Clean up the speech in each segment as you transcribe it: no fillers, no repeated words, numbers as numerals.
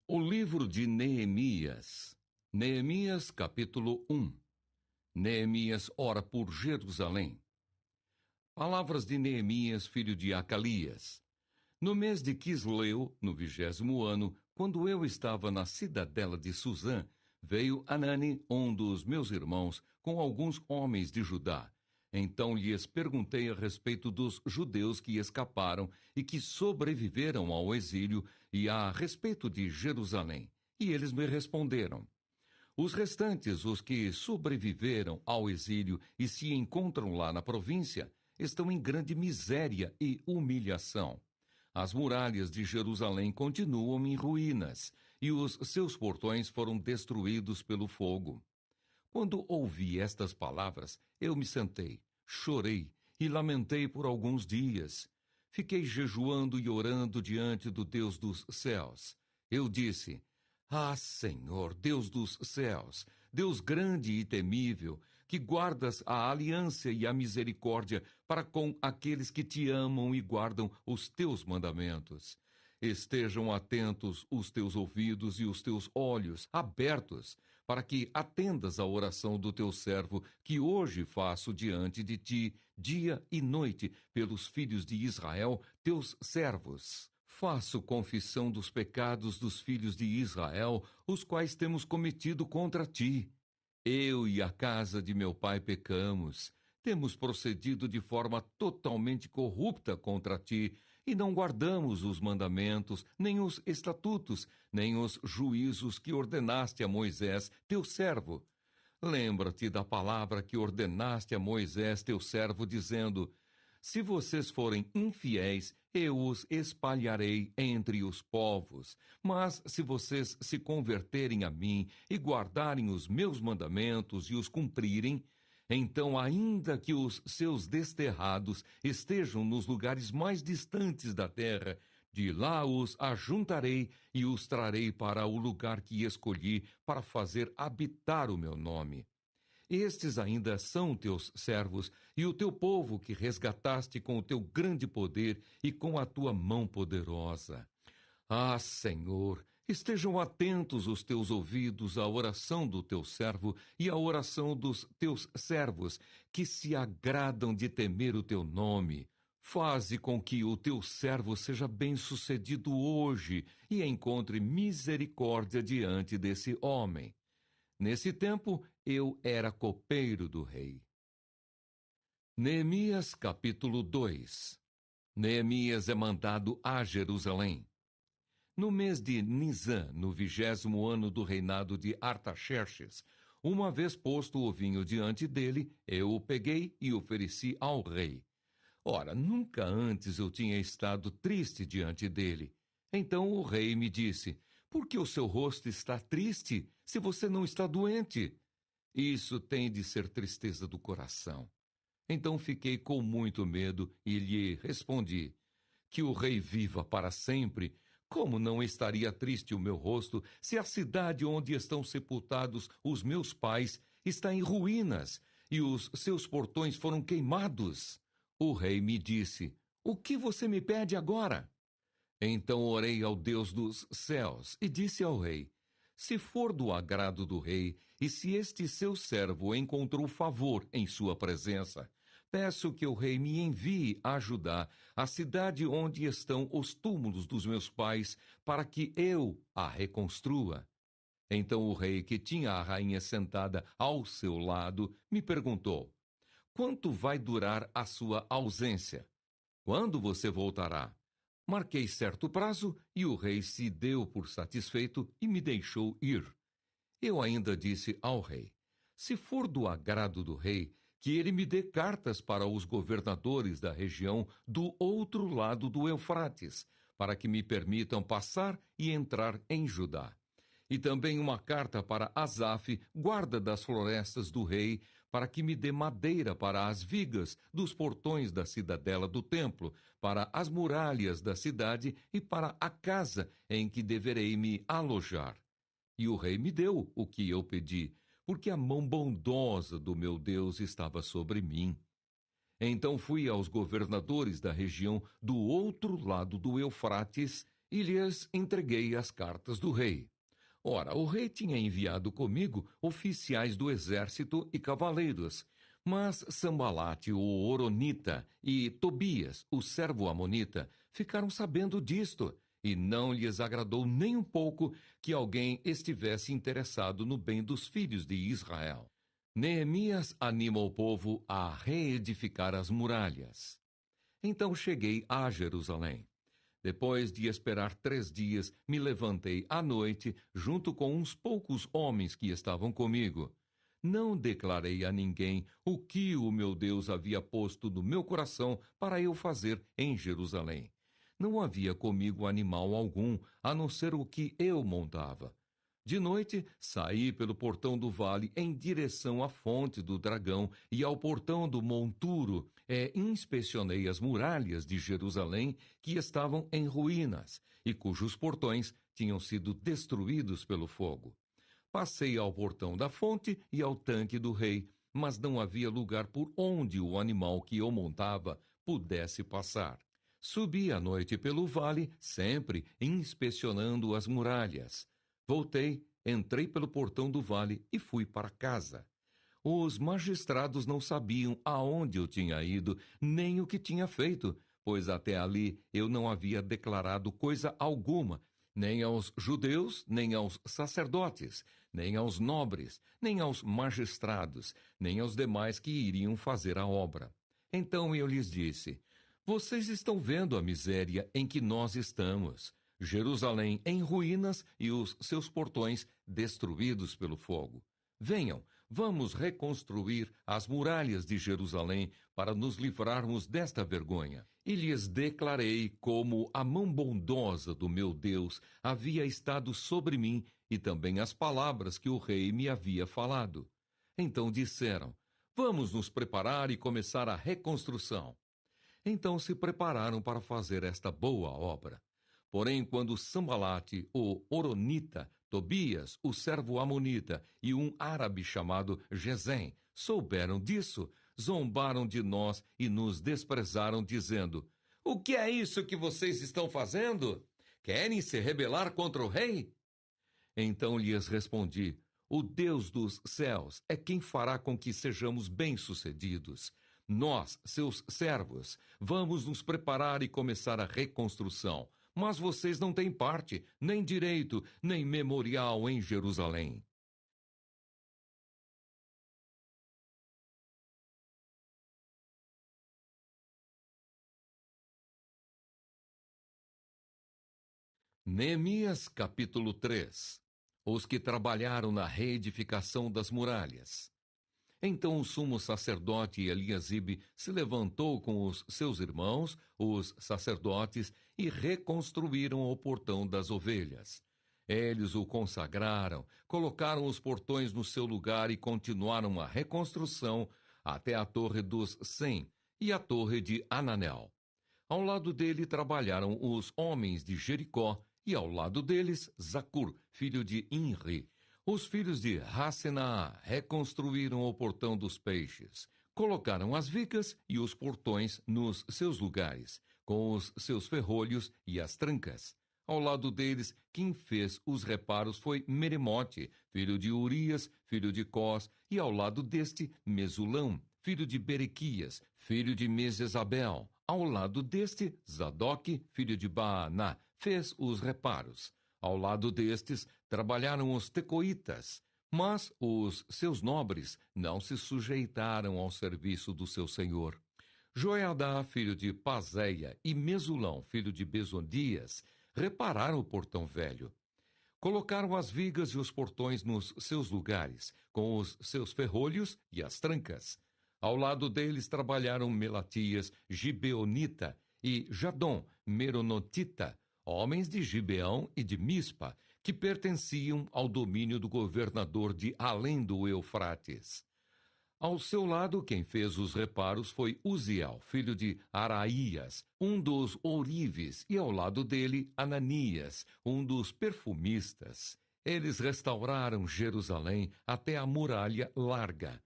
O livro de Neemias. Neemias, capítulo 1. Neemias ora por Jerusalém. Palavras de Neemias, filho de Acalias. No mês de Quisleu, no 20º ano, quando eu estava na cidadela de Suzã, veio Anani, um dos meus irmãos, com alguns homens de Judá. Então lhes perguntei a respeito dos judeus que escaparam e que sobreviveram ao exílio e a respeito de Jerusalém. E eles me responderam: os restantes, os que sobreviveram ao exílio e se encontram lá na província, estão em grande miséria e humilhação. As muralhas de Jerusalém continuam em ruínas, e os seus portões foram destruídos pelo fogo. Quando ouvi estas palavras, eu me sentei, chorei e lamentei por alguns dias. Fiquei jejuando e orando diante do Deus dos céus. Eu disse: ah, Senhor, Deus dos céus, Deus grande e temível, que guardas a aliança e a misericórdia para com aqueles que te amam e guardam os teus mandamentos. Estejam atentos os teus ouvidos e os teus olhos abertos, para que atendas à oração do teu servo, que hoje faço diante de ti, dia e noite, pelos filhos de Israel, teus servos. Faço confissão dos pecados dos filhos de Israel, os quais temos cometido contra ti. Eu e a casa de meu pai pecamos, temos procedido de forma totalmente corrupta contra ti, e não guardamos os mandamentos, nem os estatutos, nem os juízos que ordenaste a Moisés, teu servo. Lembra-te da palavra que ordenaste a Moisés, teu servo, dizendo: se vocês forem infiéis, eu os espalharei entre os povos. Mas se vocês se converterem a mim e guardarem os meus mandamentos e os cumprirem, então, ainda que os seus desterrados estejam nos lugares mais distantes da terra, de lá os ajuntarei e os trarei para o lugar que escolhi para fazer habitar o meu nome. Estes ainda são teus servos e o teu povo que resgataste com o teu grande poder e com a tua mão poderosa. Ah, Senhor, estejam atentos os teus ouvidos à oração do teu servo e à oração dos teus servos, que se agradam de temer o teu nome. Faze com que o teu servo seja bem-sucedido hoje e encontre misericórdia diante desse homem. Nesse tempo, eu era copeiro do rei. Neemias, capítulo 2. Neemias é mandado a Jerusalém. No mês de Nisã, no 20º ano do reinado de Artaxerxes, uma vez posto o vinho diante dele, eu o peguei e ofereci ao rei. Ora, nunca antes eu tinha estado triste diante dele. Então o rei me disse: por que o seu rosto está triste, se você não está doente? Isso tem de ser tristeza do coração. Então fiquei com muito medo e lhe respondi: que o rei viva para sempre. Como não estaria triste o meu rosto, se a cidade onde estão sepultados os meus pais está em ruínas e os seus portões foram queimados? O rei me disse: o que você me pede agora? Então orei ao Deus dos céus e disse ao rei: se for do agrado do rei, e se este seu servo encontrou favor em sua presença, peço que o rei me envie a Judá, a cidade onde estão os túmulos dos meus pais, para que eu a reconstrua. Então o rei, que tinha a rainha sentada ao seu lado, me perguntou: quanto vai durar a sua ausência? Quando você voltará? Marquei certo prazo e o rei se deu por satisfeito e me deixou ir. Eu ainda disse ao rei: se for do agrado do rei, que ele me dê cartas para os governadores da região do outro lado do Eufrates, para que me permitam passar e entrar em Judá. E também uma carta para Asaf, guarda das florestas do rei, para que me dê madeira para as vigas dos portões da cidadela do templo, para as muralhas da cidade e para a casa em que deverei me alojar. E o rei me deu o que eu pedi, porque a mão bondosa do meu Deus estava sobre mim. Então fui aos governadores da região do outro lado do Eufrates e lhes entreguei as cartas do rei. Ora, o rei tinha enviado comigo oficiais do exército e cavaleiros, mas Sambalate, o Horonita, e Tobias, o servo amonita, ficaram sabendo disto, e não lhes agradou nem um pouco que alguém estivesse interessado no bem dos filhos de Israel. Neemias anima o povo a reedificar as muralhas. Então cheguei a Jerusalém. Depois de esperar 3 dias, me levantei à noite, junto com uns poucos homens que estavam comigo. Não declarei a ninguém o que o meu Deus havia posto no meu coração para eu fazer em Jerusalém. Não havia comigo animal algum, a não ser o que eu montava. De noite, saí pelo portão do vale em direção à fonte do dragão e ao portão do monturo. Inspecionei as muralhas de Jerusalém, que estavam em ruínas e cujos portões tinham sido destruídos pelo fogo. Passei ao portão da fonte e ao tanque do rei, mas não havia lugar por onde o animal que eu montava pudesse passar. Subi à noite pelo vale, sempre inspecionando as muralhas. Voltei, entrei pelo portão do vale e fui para casa. Os magistrados não sabiam aonde eu tinha ido, nem o que tinha feito, pois até ali eu não havia declarado coisa alguma, nem aos judeus, nem aos sacerdotes, nem aos nobres, nem aos magistrados, nem aos demais que iriam fazer a obra. Então eu lhes disse: vocês estão vendo a miséria em que nós estamos. Jerusalém em ruínas e os seus portões destruídos pelo fogo. Venham, vamos reconstruir as muralhas de Jerusalém para nos livrarmos desta vergonha. E lhes declarei como a mão bondosa do meu Deus havia estado sobre mim e também as palavras que o rei me havia falado. Então disseram: vamos nos preparar e começar a reconstrução. Então se prepararam para fazer esta boa obra. Porém, quando Sambalate, o Horonita, Tobias, o servo amonita, e um árabe chamado Gesem souberam disso, zombaram de nós e nos desprezaram, dizendo: o que é isso que vocês estão fazendo? Querem se rebelar contra o rei? Então lhes respondi: o Deus dos céus é quem fará com que sejamos bem-sucedidos. Nós, seus servos, vamos nos preparar e começar a reconstrução. Mas vocês não têm parte, nem direito, nem memorial em Jerusalém. Neemias capítulo 3. Os que trabalharam na reedificação das muralhas. Então o sumo sacerdote Eliasibe se levantou com os seus irmãos, os sacerdotes, e reconstruíram o portão das ovelhas. Eles o consagraram, colocaram os portões no seu lugar e continuaram a reconstrução até a Torre dos 100 e a Torre de Ananel. Ao lado dele trabalharam os homens de Jericó, e ao lado deles Zacur, filho de Inri. Os filhos de Hassenaá reconstruíram o portão dos peixes. Colocaram as vigas e os portões nos seus lugares, com os seus ferrolhos e as trancas. Ao lado deles, quem fez os reparos foi Meremote, filho de Urias, filho de Cós, e ao lado deste, Mesulão, filho de Berequias, filho de Mesesabel. Ao lado deste, Zadok, filho de Baaná, fez os reparos. Ao lado destes, trabalharam os tecoitas, mas os seus nobres não se sujeitaram ao serviço do seu senhor. Joiadá, filho de Pazéia, e Mesulão, filho de Besodias, repararam o portão velho. Colocaram as vigas e os portões nos seus lugares, com os seus ferrolhos e as trancas. Ao lado deles trabalharam Melatias, Gibeonita, e Jadom, Meronotita, homens de Gibeão e de Mispa, que pertenciam ao domínio do governador de além do Eufrates. Ao seu lado, quem fez os reparos foi Uziel, filho de Araías, um dos ourives, e ao lado dele, Ananias, um dos perfumistas. Eles restauraram Jerusalém até a muralha larga.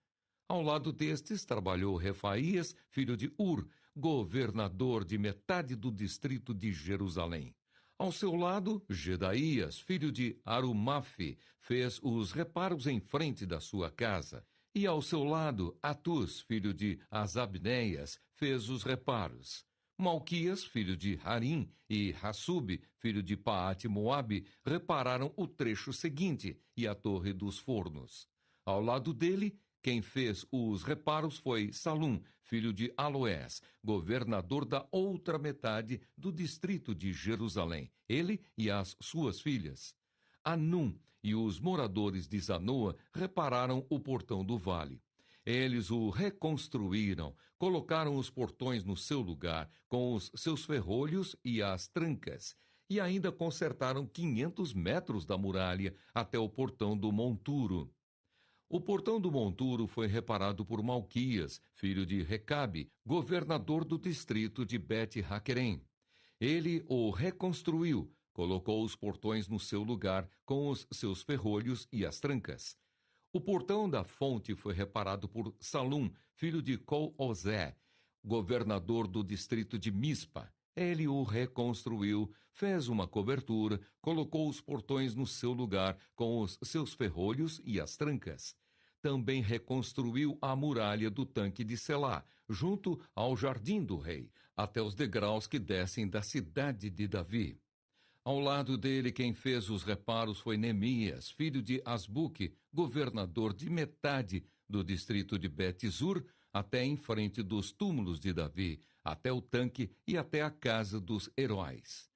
Ao lado destes trabalhou Refaías, filho de Ur, governador de metade do distrito de Jerusalém. Ao seu lado, Gedaías, filho de Arumafe, fez os reparos em frente da sua casa. E ao seu lado, Atus, filho de Asabneias, fez os reparos. Malquias, filho de Harim, e Hassub, filho de Paate-Moabe, repararam o trecho seguinte e a torre dos fornos. Ao lado dele, quem fez os reparos foi Salum, filho de Aloés, governador da outra metade do distrito de Jerusalém, ele e as suas filhas. Anum e os moradores de Zanoa repararam o portão do vale. Eles o reconstruíram, colocaram os portões no seu lugar, com os seus ferrolhos e as trancas, e ainda consertaram 500 metros da muralha até o portão do monturo. O portão do monturo foi reparado por Malquias, filho de Recabe, governador do distrito de Bet-Haquerem. Ele o reconstruiu, colocou os portões no seu lugar com os seus ferrolhos e as trancas. O portão da fonte foi reparado por Salum, filho de Col-Ozé, governador do distrito de Mispa. Ele o reconstruiu, fez uma cobertura, colocou os portões no seu lugar com os seus ferrolhos e as trancas. Também reconstruiu a muralha do tanque de Selá, junto ao jardim do rei, até os degraus que descem da cidade de Davi. Ao lado dele, quem fez os reparos foi Neemias, filho de Asbuque, governador de metade do distrito de Bet-Zur, até em frente dos túmulos de Davi, até o tanque e até a casa dos heróis.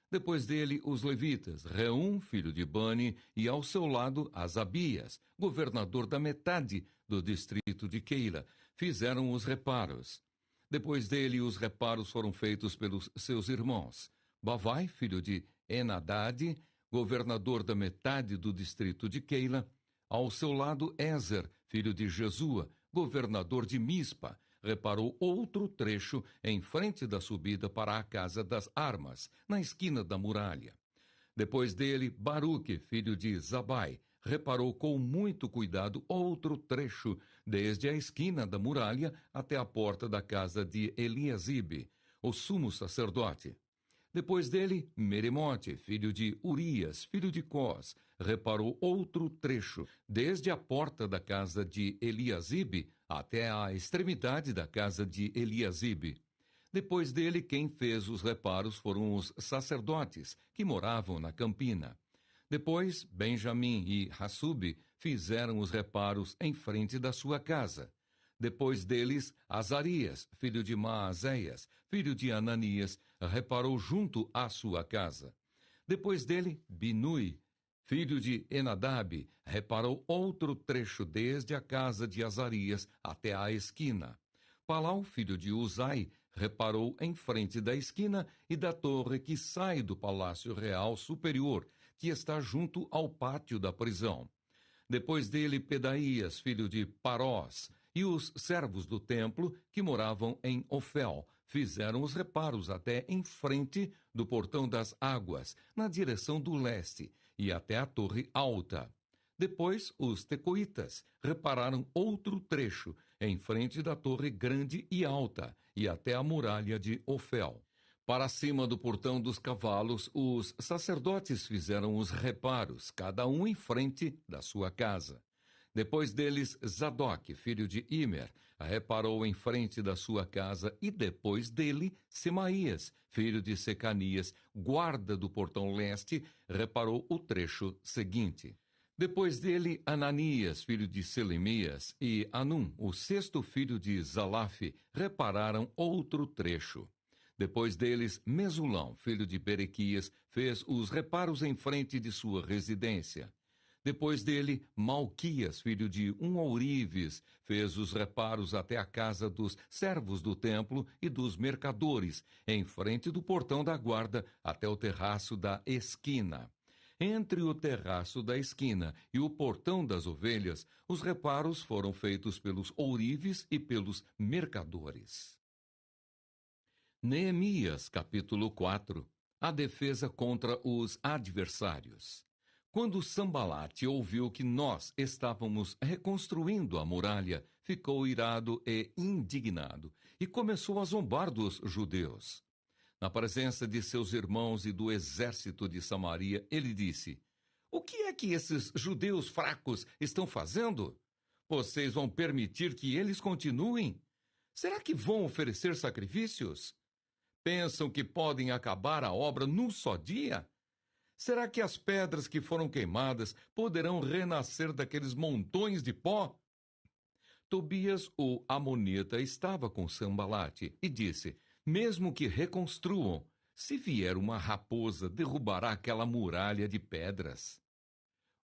Depois dele, os levitas, Reum, filho de Bani, e ao seu lado, Asabias, governador da metade do distrito de Keila, fizeram os reparos. Depois dele, os reparos foram feitos pelos seus irmãos. Bavai, filho de Enadade, governador da metade do distrito de Keila. Ao seu lado, Ezer, filho de Jesua, governador de Mispa, reparou outro trecho em frente da subida para a Casa das Armas, na esquina da muralha. Depois dele, Baruque, filho de Zabai, reparou com muito cuidado outro trecho, desde a esquina da muralha até a porta da casa de Eliasibe, o sumo sacerdote. Depois dele, Meremote, filho de Urias, filho de Cós, reparou outro trecho, desde a porta da casa de Eliasibe até a extremidade da casa de Eliasibe. Depois dele, quem fez os reparos foram os sacerdotes, que moravam na campina. Depois, Benjamim e Hassub fizeram os reparos em frente da sua casa. Depois deles, Azarias, filho de Maazéias, filho de Ananias, reparou junto à sua casa. Depois dele, Binui, filho de Enadab, reparou outro trecho desde a casa de Azarias até a esquina. Palau, filho de Uzai, reparou em frente da esquina e da torre que sai do Palácio Real Superior, que está junto ao pátio da prisão. Depois dele, Pedaías, filho de Parós, e os servos do templo, que moravam em Ofel, fizeram os reparos até em frente do Portão das Águas, na direção do leste, e até a Torre Alta. Depois, os tecoitas repararam outro trecho, em frente da Torre Grande e Alta, e até a muralha de Ofel. Para cima do Portão dos Cavalos, os sacerdotes fizeram os reparos, cada um em frente da sua casa. Depois deles, Zadok, filho de Imer, reparou em frente da sua casa, e depois dele, Semaías, filho de Secanias, guarda do portão leste, reparou o trecho seguinte. Depois dele, Ananias, filho de Selemias, e Anum, o sexto filho de Zalaf, repararam outro trecho. Depois deles, Mesulão, filho de Berequias, fez os reparos em frente de sua residência. Depois dele, Malquias, filho de Ourives, fez os reparos até a casa dos servos do templo e dos mercadores, em frente do portão da guarda até o terraço da esquina. Entre o terraço da esquina e o portão das ovelhas, os reparos foram feitos pelos ourives e pelos mercadores. Neemias, capítulo 4. A defesa contra os adversários. Quando Sambalate ouviu que nós estávamos reconstruindo a muralha, ficou irado e indignado, e começou a zombar dos judeus. Na presença de seus irmãos e do exército de Samaria, ele disse: O que é que esses judeus fracos estão fazendo? Vocês vão permitir que eles continuem? Será que vão oferecer sacrifícios? Pensam que podem acabar a obra num só dia? Será que as pedras que foram queimadas poderão renascer daqueles montões de pó? Tobias, o amonita, estava com Sambalate e disse: Mesmo que reconstruam, se vier uma raposa, derrubará aquela muralha de pedras.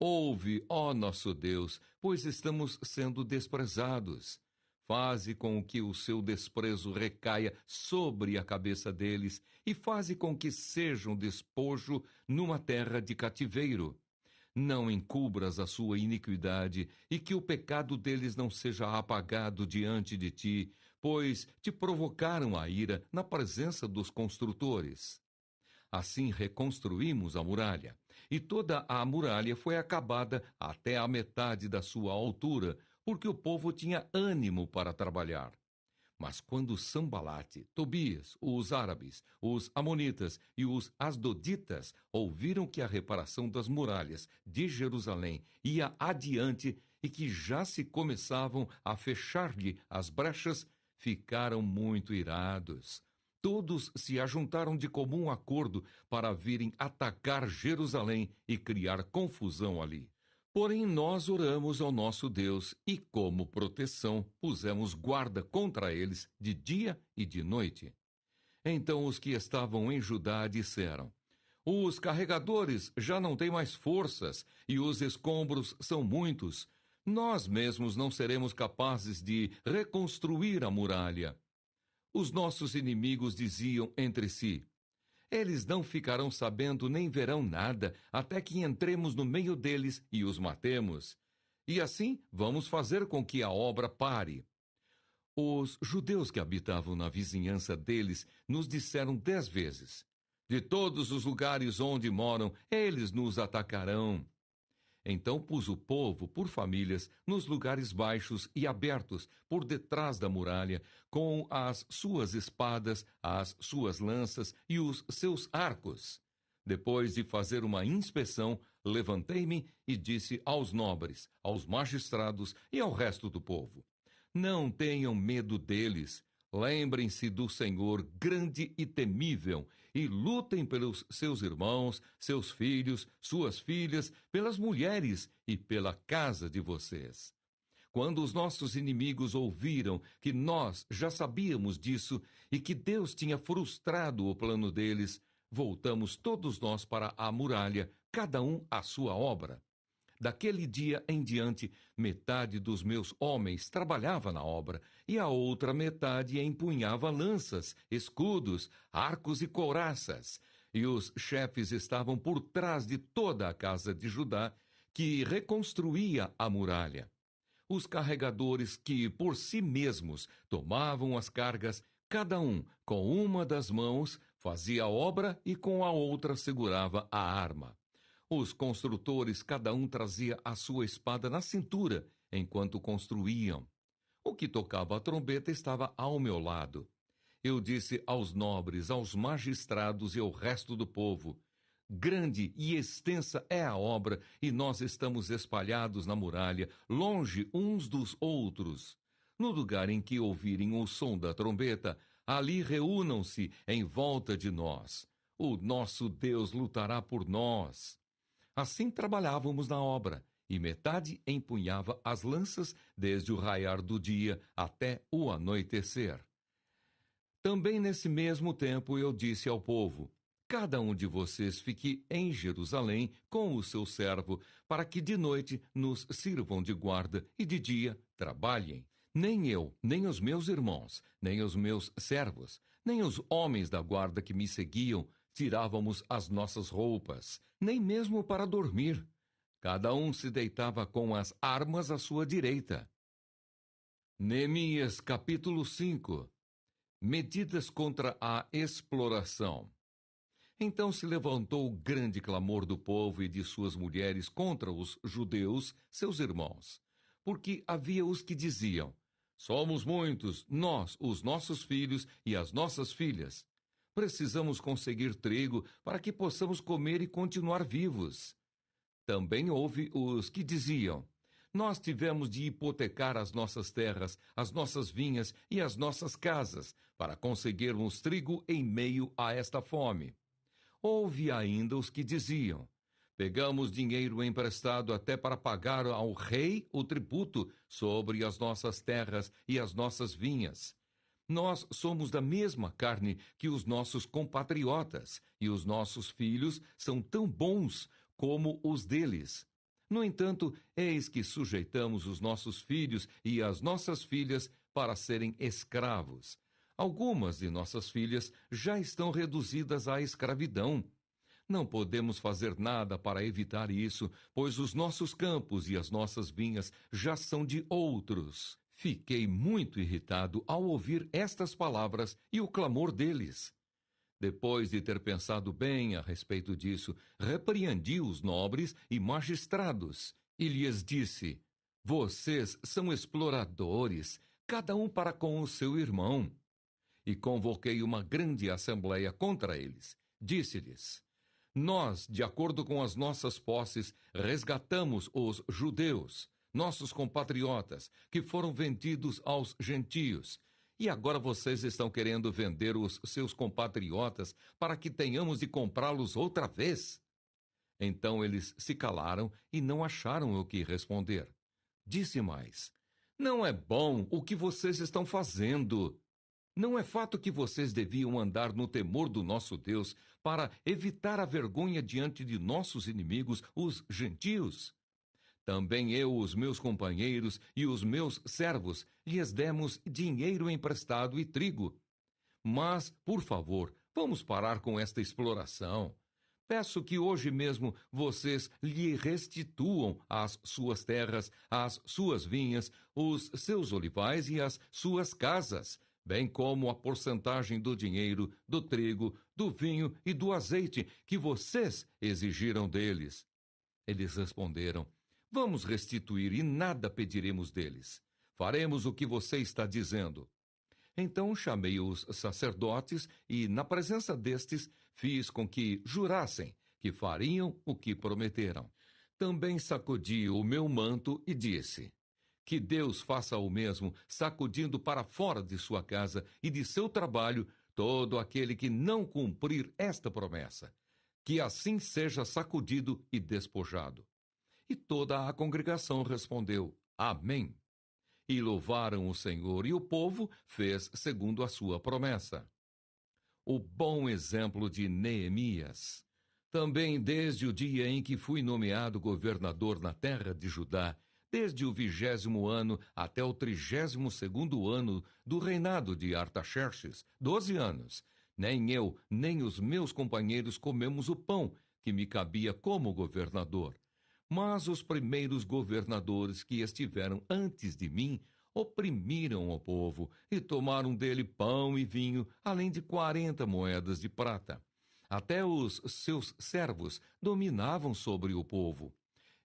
Ouve, ó nosso Deus, pois estamos sendo desprezados. Faze com que o seu desprezo recaia sobre a cabeça deles e faze com que sejam despojo numa terra de cativeiro. Não encubras a sua iniquidade e que o pecado deles não seja apagado diante de ti, pois te provocaram a ira na presença dos construtores. Assim reconstruímos a muralha, e toda a muralha foi acabada até a metade da sua altura, porque o povo tinha ânimo para trabalhar. Mas quando Sambalate, Tobias, os árabes, os amonitas e os asdoditas ouviram que a reparação das muralhas de Jerusalém ia adiante e que já se começavam a fechar-lhe as brechas, ficaram muito irados. Todos se ajuntaram de comum acordo para virem atacar Jerusalém e criar confusão ali. Porém, nós oramos ao nosso Deus e, como proteção, pusemos guarda contra eles de dia e de noite. Então os que estavam em Judá disseram: Os carregadores já não têm mais forças e os escombros são muitos. Nós mesmos não seremos capazes de reconstruir a muralha. Os nossos inimigos diziam entre si: Eles não ficarão sabendo nem verão nada até que entremos no meio deles e os matemos. E assim vamos fazer com que a obra pare. Os judeus que habitavam na vizinhança deles nos disseram 10 vezes: De todos os lugares onde moram, eles nos atacarão. Então pus o povo por famílias nos lugares baixos e abertos por detrás da muralha, com as suas espadas, as suas lanças e os seus arcos. Depois de fazer uma inspeção, levantei-me e disse aos nobres, aos magistrados e ao resto do povo: Não tenham medo deles. Lembrem-se do Senhor grande e temível, e lutem pelos seus irmãos, seus filhos, suas filhas, pelas mulheres e pela casa de vocês. Quando os nossos inimigos ouviram que nós já sabíamos disso e que Deus tinha frustrado o plano deles, voltamos todos nós para a muralha, cada um à sua obra. Daquele dia em diante, metade dos meus homens trabalhava na obra, e a outra metade empunhava lanças, escudos, arcos e couraças. E os chefes estavam por trás de toda a casa de Judá, que reconstruía a muralha. Os carregadores que, por si mesmos, tomavam as cargas, cada um, com uma das mãos, fazia a obra e com a outra segurava a arma. Os construtores, cada um trazia a sua espada na cintura, enquanto construíam. O que tocava a trombeta estava ao meu lado. Eu disse aos nobres, aos magistrados e ao resto do povo: Grande e extensa é a obra, e nós estamos espalhados na muralha, longe uns dos outros. No lugar em que ouvirem o som da trombeta, ali reúnam-se em volta de nós. O nosso Deus lutará por nós. Assim trabalhávamos na obra, e metade empunhava as lanças desde o raiar do dia até o anoitecer. Também nesse mesmo tempo eu disse ao povo: Cada um de vocês fique em Jerusalém com o seu servo, para que de noite nos sirvam de guarda e de dia trabalhem. Nem eu, nem os meus irmãos, nem os meus servos, nem os homens da guarda que me seguiam tirávamos as nossas roupas, nem mesmo para dormir. Cada um se deitava com as armas à sua direita. Neemias capítulo 5. Medidas contra a exploração. Então se levantou grande clamor do povo e de suas mulheres contra os judeus, seus irmãos, porque havia os que diziam: Somos muitos, nós, os nossos filhos e as nossas filhas. Precisamos conseguir trigo para que possamos comer e continuar vivos. Também houve os que diziam: nós tivemos de hipotecar as nossas terras, as nossas vinhas e as nossas casas para conseguirmos trigo em meio a esta fome. Houve ainda os que diziam: pegamos dinheiro emprestado até para pagar ao rei o tributo sobre as nossas terras e as nossas vinhas. Nós somos da mesma carne que os nossos compatriotas, e os nossos filhos são tão bons como os deles. No entanto, eis que sujeitamos os nossos filhos e as nossas filhas para serem escravos. Algumas de nossas filhas já estão reduzidas à escravidão. Não podemos fazer nada para evitar isso, pois os nossos campos e as nossas vinhas já são de outros. Fiquei muito irritado ao ouvir estas palavras e o clamor deles. Depois de ter pensado bem a respeito disso, repreendi os nobres e magistrados e lhes disse: vocês são exploradores, cada um para com o seu irmão. E convoquei uma grande assembleia contra eles. Disse-lhes: nós, de acordo com as nossas posses, resgatamos os judeus, nossos compatriotas, que foram vendidos aos gentios. E agora vocês estão querendo vender os seus compatriotas para que tenhamos de comprá-los outra vez? Então eles se calaram e não acharam o que responder. Disse mais: não é bom o que vocês estão fazendo. Não é fato que vocês deviam andar no temor do nosso Deus para evitar a vergonha diante de nossos inimigos, os gentios? Também eu, os meus companheiros e os meus servos, lhes demos dinheiro emprestado e trigo. Mas, por favor, vamos parar com esta exploração. Peço que hoje mesmo vocês lhe restituam as suas terras, as suas vinhas, os seus olivais e as suas casas, bem como a porcentagem do dinheiro, do trigo, do vinho e do azeite que vocês exigiram deles. Eles responderam: vamos restituir e nada pediremos deles. Faremos o que você está dizendo. Então chamei os sacerdotes e, na presença destes, fiz com que jurassem que fariam o que prometeram. Também sacudi o meu manto e disse: que Deus faça o mesmo, sacudindo para fora de sua casa e de seu trabalho todo aquele que não cumprir esta promessa. Que assim seja sacudido e despojado. E toda a congregação respondeu: Amém. E louvaram o Senhor, e o povo fez segundo a sua promessa. O bom exemplo de Neemias. Também desde o dia em que fui nomeado governador na terra de Judá, desde o 20º ano até o 32º ano do reinado de Artaxerxes, 12 anos, nem eu, nem os meus companheiros comemos o pão que me cabia como governador. Mas os primeiros governadores que estiveram antes de mim oprimiram o povo e tomaram dele pão e vinho, além de 40 moedas de prata. Até os seus servos dominavam sobre o povo.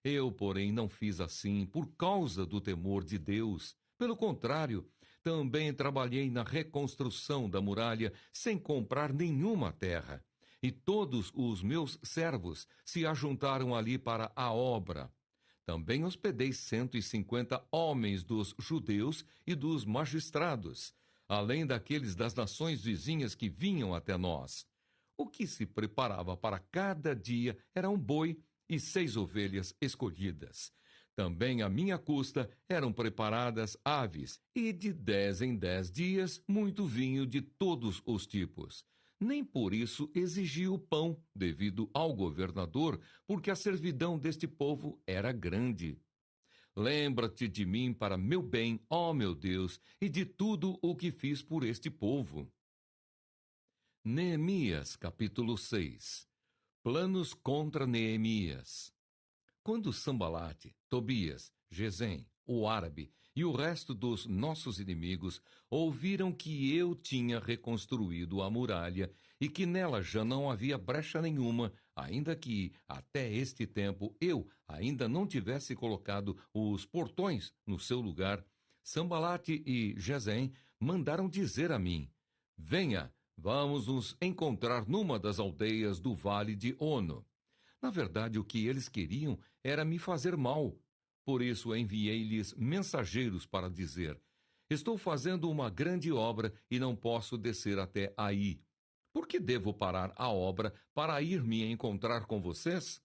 Eu, porém, não fiz assim por causa do temor de Deus. Pelo contrário, também trabalhei na reconstrução da muralha sem comprar nenhuma terra. E todos os meus servos se ajuntaram ali para a obra. Também hospedei 150 homens dos judeus e dos magistrados, além daqueles das nações vizinhas que vinham até nós. O que se preparava para cada dia era um boi e 6 ovelhas escolhidas. Também à minha custa eram preparadas aves, e de 10 em 10 dias muito vinho de todos os tipos. Nem por isso exigi o pão, devido ao governador, porque a servidão deste povo era grande. Lembra-te de mim para meu bem, ó meu Deus, e de tudo o que fiz por este povo. Neemias, capítulo 6. Planos contra Neemias. Quando Sambalate, Tobias, Gesem, o árabe e o resto dos nossos inimigos ouviram que eu tinha reconstruído a muralha e que nela já não havia brecha nenhuma, ainda que até este tempo eu ainda não tivesse colocado os portões no seu lugar, Sambalate e Gesem mandaram dizer a mim: venha, Vamos nos encontrar numa das aldeias do vale de Ono. Na verdade, o que eles queriam era me fazer mal. Por isso enviei-lhes mensageiros para dizer: estou fazendo uma grande obra e não posso descer até aí. Por que devo parar a obra para ir me encontrar com vocês?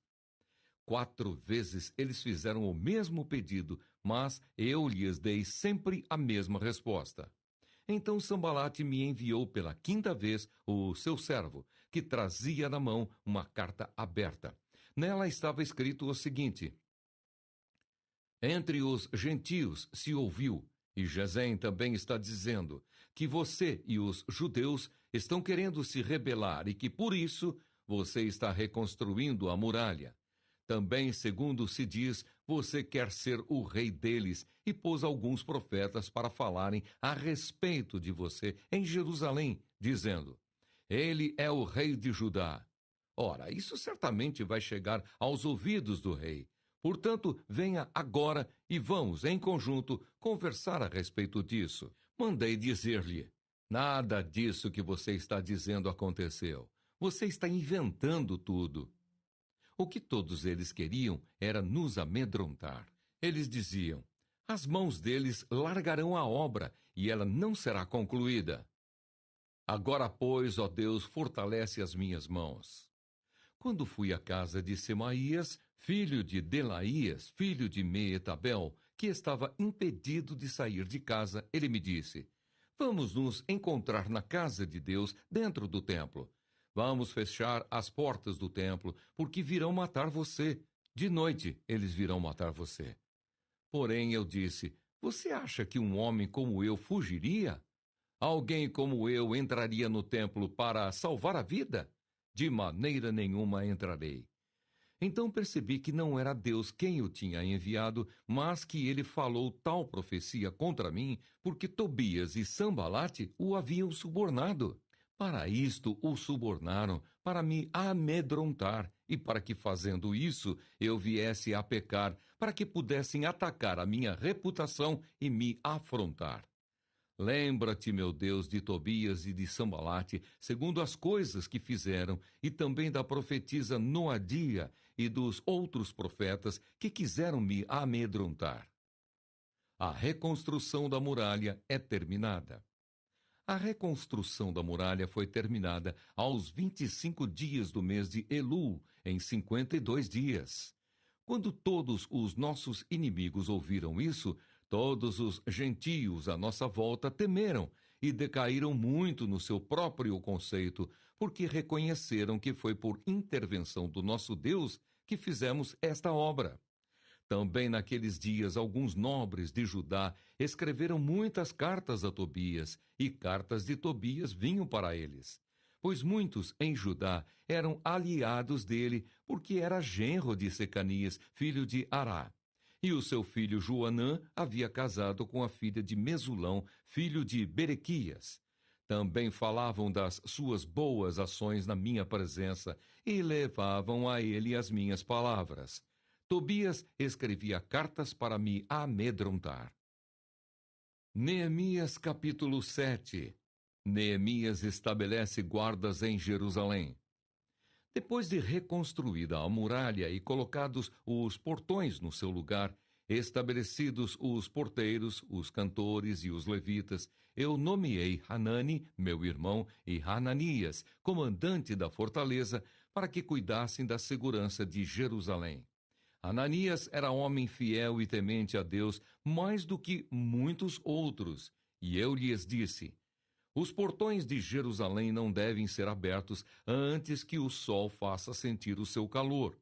4 vezes eles fizeram o mesmo pedido, mas eu lhes dei sempre a mesma resposta. Então Sambalate me enviou pela 5ª vez o seu servo, que trazia na mão uma carta aberta. Nela estava escrito o seguinte: entre os gentios se ouviu, e Gesem também está dizendo, que você e os judeus estão querendo se rebelar e que por isso você está reconstruindo a muralha. Também, segundo se diz, você quer ser o rei deles e pôs alguns profetas para falarem a respeito de você em Jerusalém, dizendo: ele é o rei de Judá. Ora, isso certamente vai chegar aos ouvidos do rei. Portanto, venha agora e vamos, em conjunto, conversar a respeito disso. Mandei dizer-lhe: nada disso que você está dizendo aconteceu. Você está inventando tudo. O que todos eles queriam era nos amedrontar. Eles diziam: as mãos deles largarão a obra e ela não será concluída. Agora, pois, ó Deus, fortalece as minhas mãos. Quando fui à casa de Semaías, filho de Delaías, filho de Meetabel, que estava impedido de sair de casa, ele me disse: vamos nos encontrar na casa de Deus, dentro do templo. Vamos fechar as portas do templo, porque virão matar você. De noite eles virão matar você. Porém eu disse: você acha que um homem como eu fugiria? Alguém como eu entraria no templo para salvar a vida? De maneira nenhuma entrarei. Então percebi que não era Deus quem o tinha enviado, mas que ele falou tal profecia contra mim, porque Tobias e Sambalate o haviam subornado. Para isto o subornaram, para me amedrontar, e para que, fazendo isso, eu viesse a pecar, para que pudessem atacar a minha reputação e me afrontar. Lembra-te, meu Deus, de Tobias e de Sambalate, segundo as coisas que fizeram, e também da profetisa Noadia e dos outros profetas que quiseram me amedrontar. A reconstrução da muralha é terminada. A reconstrução da muralha foi terminada aos 25 dias do mês de Elul, em 52 dias. Quando todos os nossos inimigos ouviram isso, todos os gentios à nossa volta temeram e decaíram muito no seu próprio conceito, porque reconheceram que foi por intervenção do nosso Deus que fizemos esta obra. Também naqueles dias, alguns nobres de Judá escreveram muitas cartas a Tobias, e cartas de Tobias vinham para eles. Pois muitos em Judá eram aliados dele, porque era genro de Secanias, filho de Ará. E o seu filho Joanã havia casado com a filha de Mesulão, filho de Berequias. Também falavam das suas boas ações na minha presença e levavam a ele as minhas palavras. Tobias escrevia cartas para me amedrontar. Neemias capítulo 7. Neemias estabelece guardas em Jerusalém. Depois de reconstruída a muralha e colocados os portões no seu lugar, estabelecidos os porteiros, os cantores e os levitas, eu nomeei Hanani, meu irmão, e Hananias, comandante da fortaleza, para que cuidassem da segurança de Jerusalém. Ananias era homem fiel e temente a Deus mais do que muitos outros, e eu lhes disse: os portões de Jerusalém não devem ser abertos antes que o sol faça sentir o seu calor.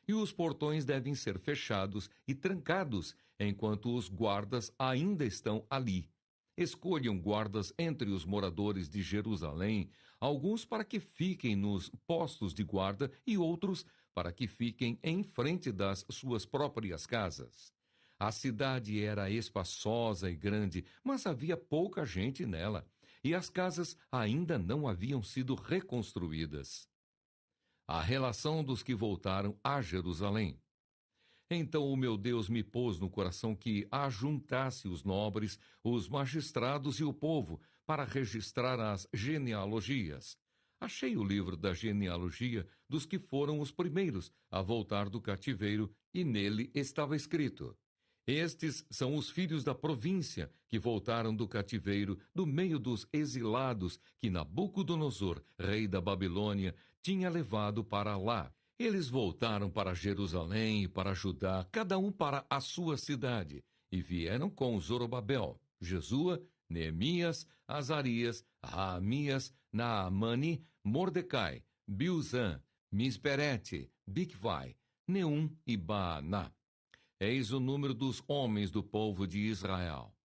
E os portões devem ser fechados e trancados enquanto os guardas ainda estão ali. Escolham guardas entre os moradores de Jerusalém, alguns para que fiquem nos postos de guarda e outros para que fiquem em frente das suas próprias casas. A cidade era espaçosa e grande, mas havia pouca gente nela, e as casas ainda não haviam sido reconstruídas. A relação dos que voltaram a Jerusalém. Então o meu Deus me pôs no coração que ajuntasse os nobres, os magistrados e o povo, para registrar as genealogias. Achei o livro da genealogia dos que foram os primeiros a voltar do cativeiro, e nele estava escrito: estes são os filhos da província que voltaram do cativeiro, do meio dos exilados que Nabucodonosor, rei da Babilônia, tinha levado para lá. Eles voltaram para Jerusalém e para Judá, cada um para a sua cidade, e vieram com Zorobabel, Jesua, Neemias, Azarias, Raamias, Naamani, Mordecai, Bilzan, Misperete, Bigvai, Neum e Baaná. Eis o número dos homens do povo de Israel.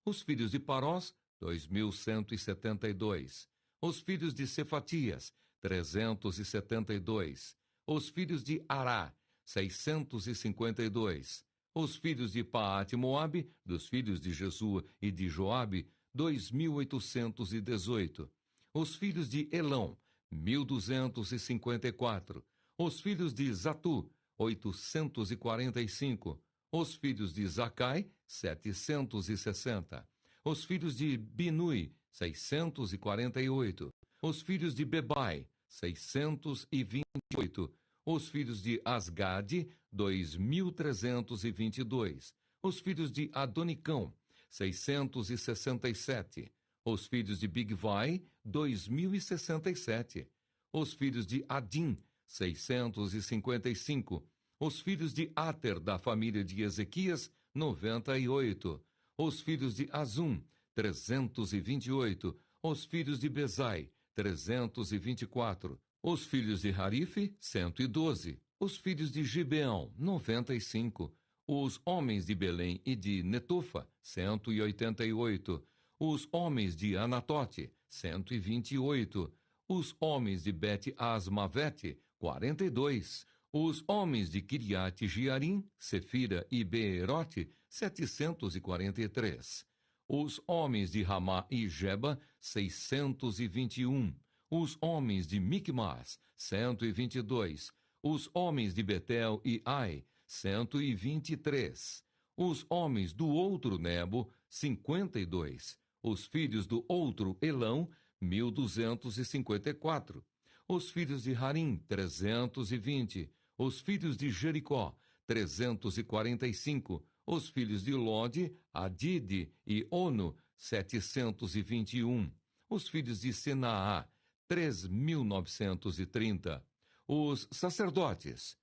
Os filhos de Parós, 2.172. Os filhos de Cefatias, 372. Os filhos de Ará, 652. Os filhos de Paate-Moabe, dos filhos de Jesua e de Joabe, 2.818. Os filhos de Elão, 1.254. Os filhos de Zatu, 845. Os filhos de Zacai, 760. Os filhos de Binui, 648. Os filhos de Bebai, 628. Os filhos de Asgade, 2.322. Os filhos de Adonicão, 667. Os filhos de Bigvai, 2.067. Os filhos de Adim, 655. Os filhos de Ater, da família de Ezequias, 98. Os filhos de Azum, 328. Os filhos de Bezai, 324. Os filhos de Harife, 112. Os filhos de Gibeão, 95. Os homens de Belém e de Netofa, 188. Os homens de Anatote, 128. Os homens de Bet-Asmavete, 42. Os homens de Kiriate Jearim, Sefira e Beerote, 743. Os homens de Ramá e Geba, 621. Os homens de Micmas, 122. Os homens de Betel e Ai, 123. Os homens do outro Nebo, 52. Os filhos do outro Elão, 1.254. Os filhos de Harim, 320. Os filhos de Jericó, 345. Os filhos de Lode, Adide e Ono, 721. Os filhos de Senaá, 3.930. Os sacerdotes.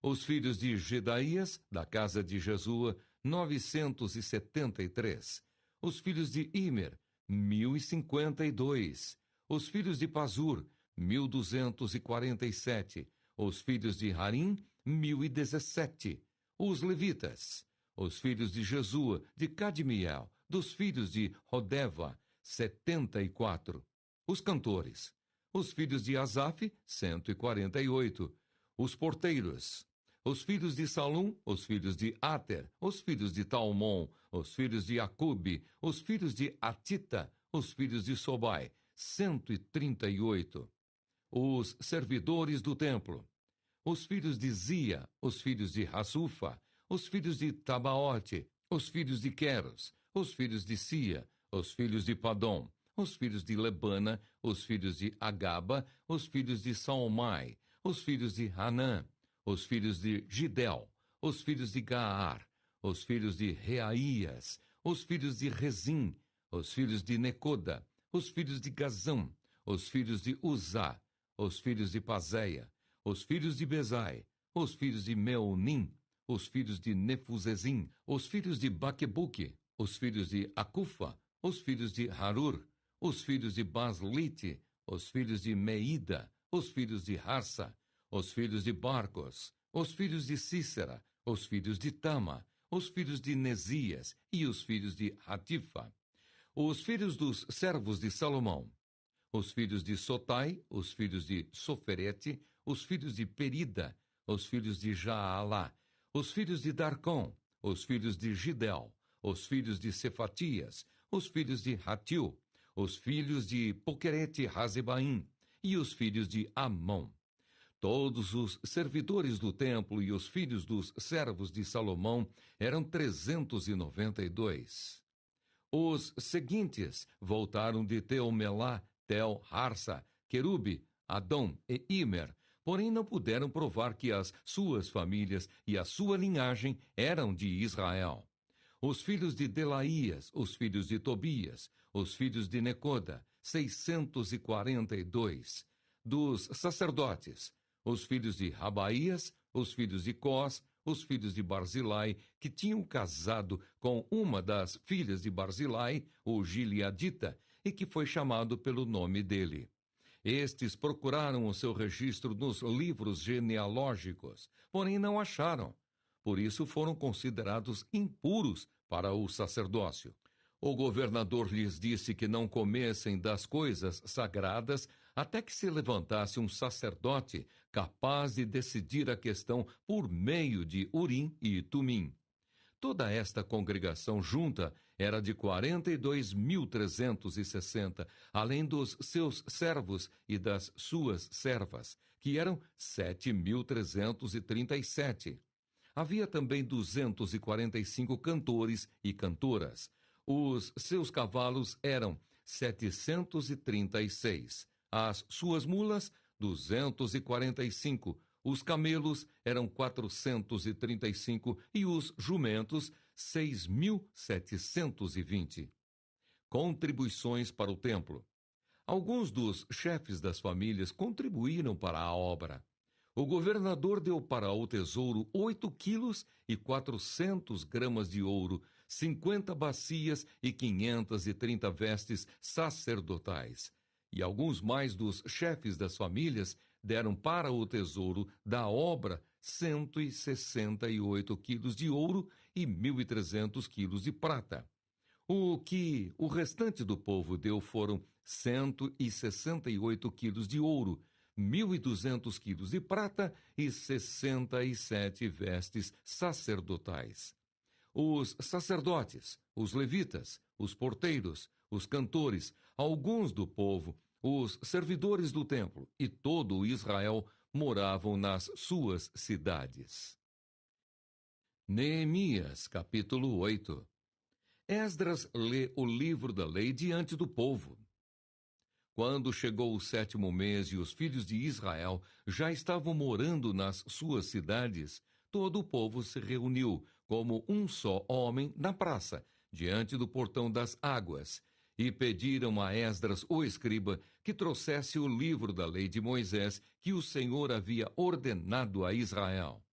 Os filhos de Gedaías, da casa de Jesua, 973. Os filhos de Imer, 1.052. Os filhos de Pazur, 1.247. Os filhos de Harim, 1.017. Os levitas. Os filhos de Jesua, de Cadmiel, dos filhos de Rodeva, 74. Os cantores. Os filhos de Asaf, 148. Os porteiros. Os filhos de Salum, os filhos de Ater, os filhos de Talmon, os filhos de Acube, os filhos de Atita, os filhos de Sobai, 138. Os servidores do templo. Os filhos de Zia, os filhos de Hassufa, os filhos de Tabaote, os filhos de Queros, os filhos de Sia, os filhos de Padom, os filhos de Lebana, os filhos de Agaba, os filhos de Salmai, os filhos de Hanã, os filhos de Gidel, os filhos de Gaar, os filhos de Reaías, os filhos de Rezim, os filhos de Necoda, os filhos de Gazam, os filhos de Uzá, os filhos de Pazéia, os filhos de Bezai, os filhos de Meonim, os filhos de Nefuzezim, os filhos de Baquebuque, os filhos de Acufa, os filhos de Harur, os filhos de Baslite, os filhos de Meida, os filhos de Harsa, os filhos de Barcos, os filhos de Cícera, os filhos de Tama, os filhos de Nesias e os filhos de Hatifa, os filhos dos servos de Salomão, os filhos de Sotai, os filhos de Soferete, os filhos de Perida, os filhos de Jaalá, os filhos de Darcom, os filhos de Gidel, os filhos de Cefatias, os filhos de Hatil, os filhos de Poquerete Hazebaim e os filhos de Amon. Todos os servidores do templo e os filhos dos servos de Salomão eram 392. Os seguintes voltaram de Tel-Melá, Tel-Harsa, Querube, Adom e Imer, porém não puderam provar que as suas famílias e a sua linhagem eram de Israel. Os filhos de Delaías, os filhos de Tobias, os filhos de Necoda, 642. Dos sacerdotes, os filhos de Rabaías, os filhos de Cós, os filhos de Barzilai, que tinham casado com uma das filhas de Barzilai, o Gileadita, e que foi chamado pelo nome dele. Estes procuraram o seu registro nos livros genealógicos, porém não acharam. Por isso foram considerados impuros para o sacerdócio. O governador lhes disse que não comessem das coisas sagradas até que se levantasse um sacerdote capaz de decidir a questão por meio de Urim e Tumim. Toda esta congregação junta era de 42.360, além dos seus servos e das suas servas, que eram 7.337. Havia também 245 cantores e cantoras. Os seus cavalos eram 736. As suas mulas, 245. Os camelos eram 435 e os jumentos, 6.720. Contribuições para o templo. Alguns dos chefes das famílias contribuíram para a obra. O governador deu para o tesouro 8 quilos e 400 gramas de ouro, 50 bacias e 530 vestes sacerdotais. E alguns mais dos chefes das famílias deram para o tesouro da obra 168 quilos de ouro e 1.300 quilos de prata. O que o restante do povo deu foram 168 quilos de ouro, 1.200 quilos de prata e 67 vestes sacerdotais. Os sacerdotes, os levitas, os porteiros, os cantores, alguns do povo, os servidores do templo e todo o Israel moravam nas suas cidades. Neemias, capítulo 8. Esdras lê o livro da lei diante do povo. Quando chegou o 7º mês e os filhos de Israel já estavam morando nas suas cidades, todo o povo se reuniu como um só homem na praça, diante do portão das águas, e pediram a Esdras, o escriba, que trouxesse o livro da lei de Moisés que o Senhor havia ordenado a Israel.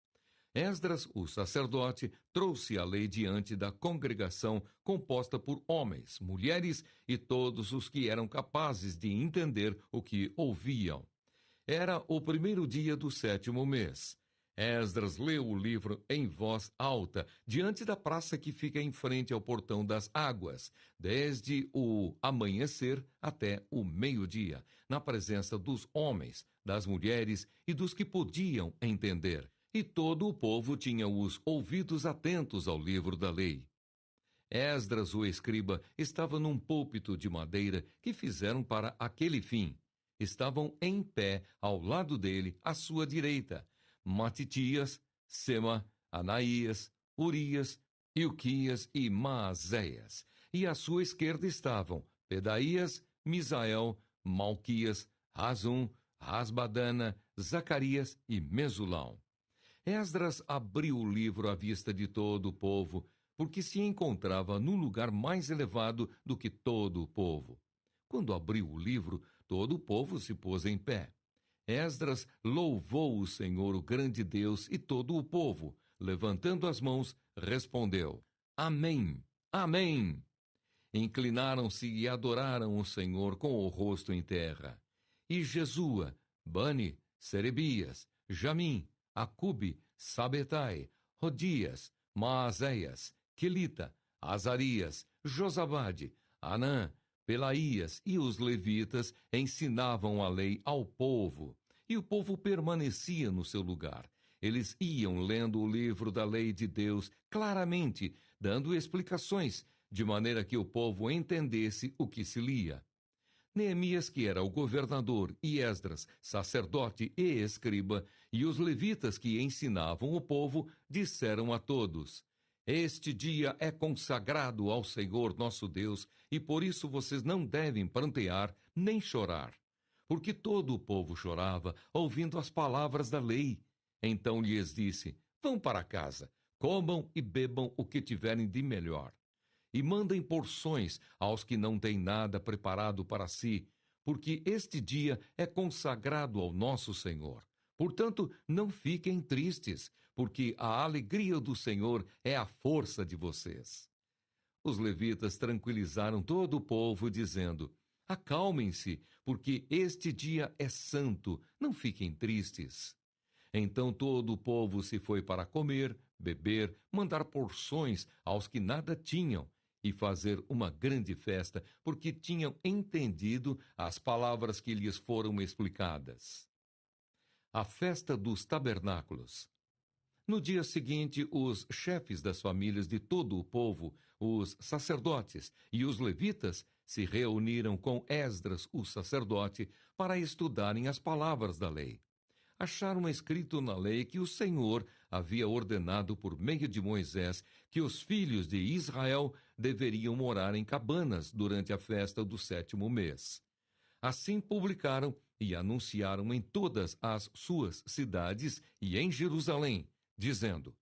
Esdras, o sacerdote, trouxe a lei diante da congregação composta por homens, mulheres e todos os que eram capazes de entender o que ouviam. Era o 1º dia do 7º mês. Esdras leu o livro em voz alta, diante da praça que fica em frente ao portão das águas, desde o amanhecer até o meio-dia, na presença dos homens, das mulheres e dos que podiam entender. E todo o povo tinha os ouvidos atentos ao livro da lei. Esdras, o escriba, estava num púlpito de madeira que fizeram para aquele fim. Estavam em pé ao lado dele, à sua direita, Matitias, Sema, Anaías, Urias, Ilquias e Maazéias. E à sua esquerda estavam Pedaías, Misael, Malquias, Razum, Rasbadana, Zacarias e Mesulão. Esdras abriu o livro à vista de todo o povo, porque se encontrava num lugar mais elevado do que todo o povo. Quando abriu o livro, todo o povo se pôs em pé. Esdras louvou o Senhor, o grande Deus, e todo o povo, levantando as mãos, respondeu: Amém, Amém. Inclinaram-se e adoraram o Senhor com o rosto em terra. E Jesua, Bani, Serebias, Jamim, Acube, Sabetai, Rodias, Maazéias, Quelita, Azarias, Josabade, Anã, Pelaías e os levitas ensinavam a lei ao povo, e o povo permanecia no seu lugar. Eles iam lendo o livro da lei de Deus claramente, dando explicações, de maneira que o povo entendesse o que se lia. Neemias, que era o governador, e Esdras, sacerdote e escriba, e os levitas que ensinavam o povo, disseram a todos: Este dia é consagrado ao Senhor nosso Deus, e por isso vocês não devem prantear nem chorar. Porque todo o povo chorava, ouvindo as palavras da lei. Então lhes disse: vão para casa, comam e bebam o que tiverem de melhor. E mandem porções aos que não têm nada preparado para si, porque este dia é consagrado ao nosso Senhor. Portanto, não fiquem tristes, porque a alegria do Senhor é a força de vocês. Os levitas tranquilizaram todo o povo, dizendo: acalmem-se, porque este dia é santo, não fiquem tristes. Então todo o povo se foi para comer, beber, mandar porções aos que nada tinham e fazer uma grande festa, porque tinham entendido as palavras que lhes foram explicadas. A festa dos tabernáculos. No dia seguinte, os chefes das famílias de todo o povo, os sacerdotes e os levitas, se reuniram com Esdras, o sacerdote, para estudarem as palavras da lei. Acharam escrito na lei que o Senhor havia ordenado por meio de Moisés que os filhos de Israel deveriam morar em cabanas durante a festa do 7º mês. Assim publicaram e anunciaram em todas as suas cidades e em Jerusalém, dizendo: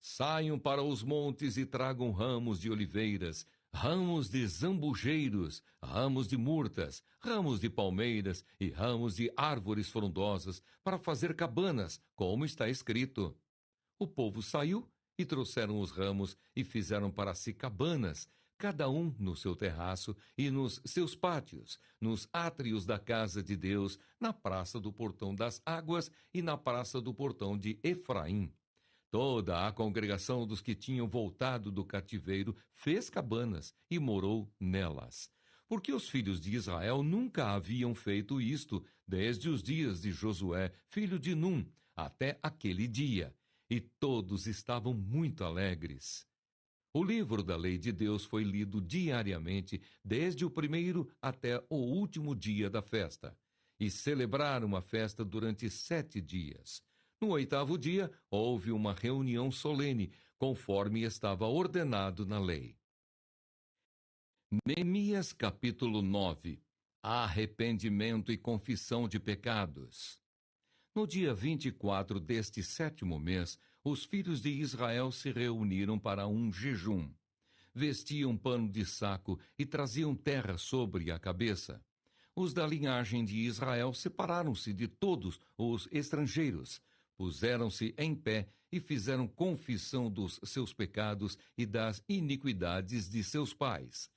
saiam para os montes e tragam ramos de oliveiras, ramos de zambujeiros, ramos de murtas, ramos de palmeiras e ramos de árvores frondosas, para fazer cabanas, como está escrito. O povo saiu e trouxeram os ramos e fizeram para si cabanas, cada um no seu terraço e nos seus pátios, nos átrios da casa de Deus, na praça do Portão das Águas e na praça do Portão de Efraim. Toda a congregação dos que tinham voltado do cativeiro fez cabanas e morou nelas. Porque os filhos de Israel nunca haviam feito isto, desde os dias de Josué, filho de Num, até aquele dia. E todos estavam muito alegres. O livro da lei de Deus foi lido diariamente, desde o primeiro até o último dia da festa. E celebraram a festa durante 7 dias. No 8º dia, houve uma reunião solene, conforme estava ordenado na lei. Neemias capítulo 9. Arrependimento e confissão de pecados. No dia 24 deste 7º mês, os filhos de Israel se reuniram para um jejum. Vestiam pano de saco e traziam terra sobre a cabeça. Os da linhagem de Israel separaram-se de todos os estrangeiros, puseram-se em pé e fizeram confissão dos seus pecados e das iniquidades de seus pais.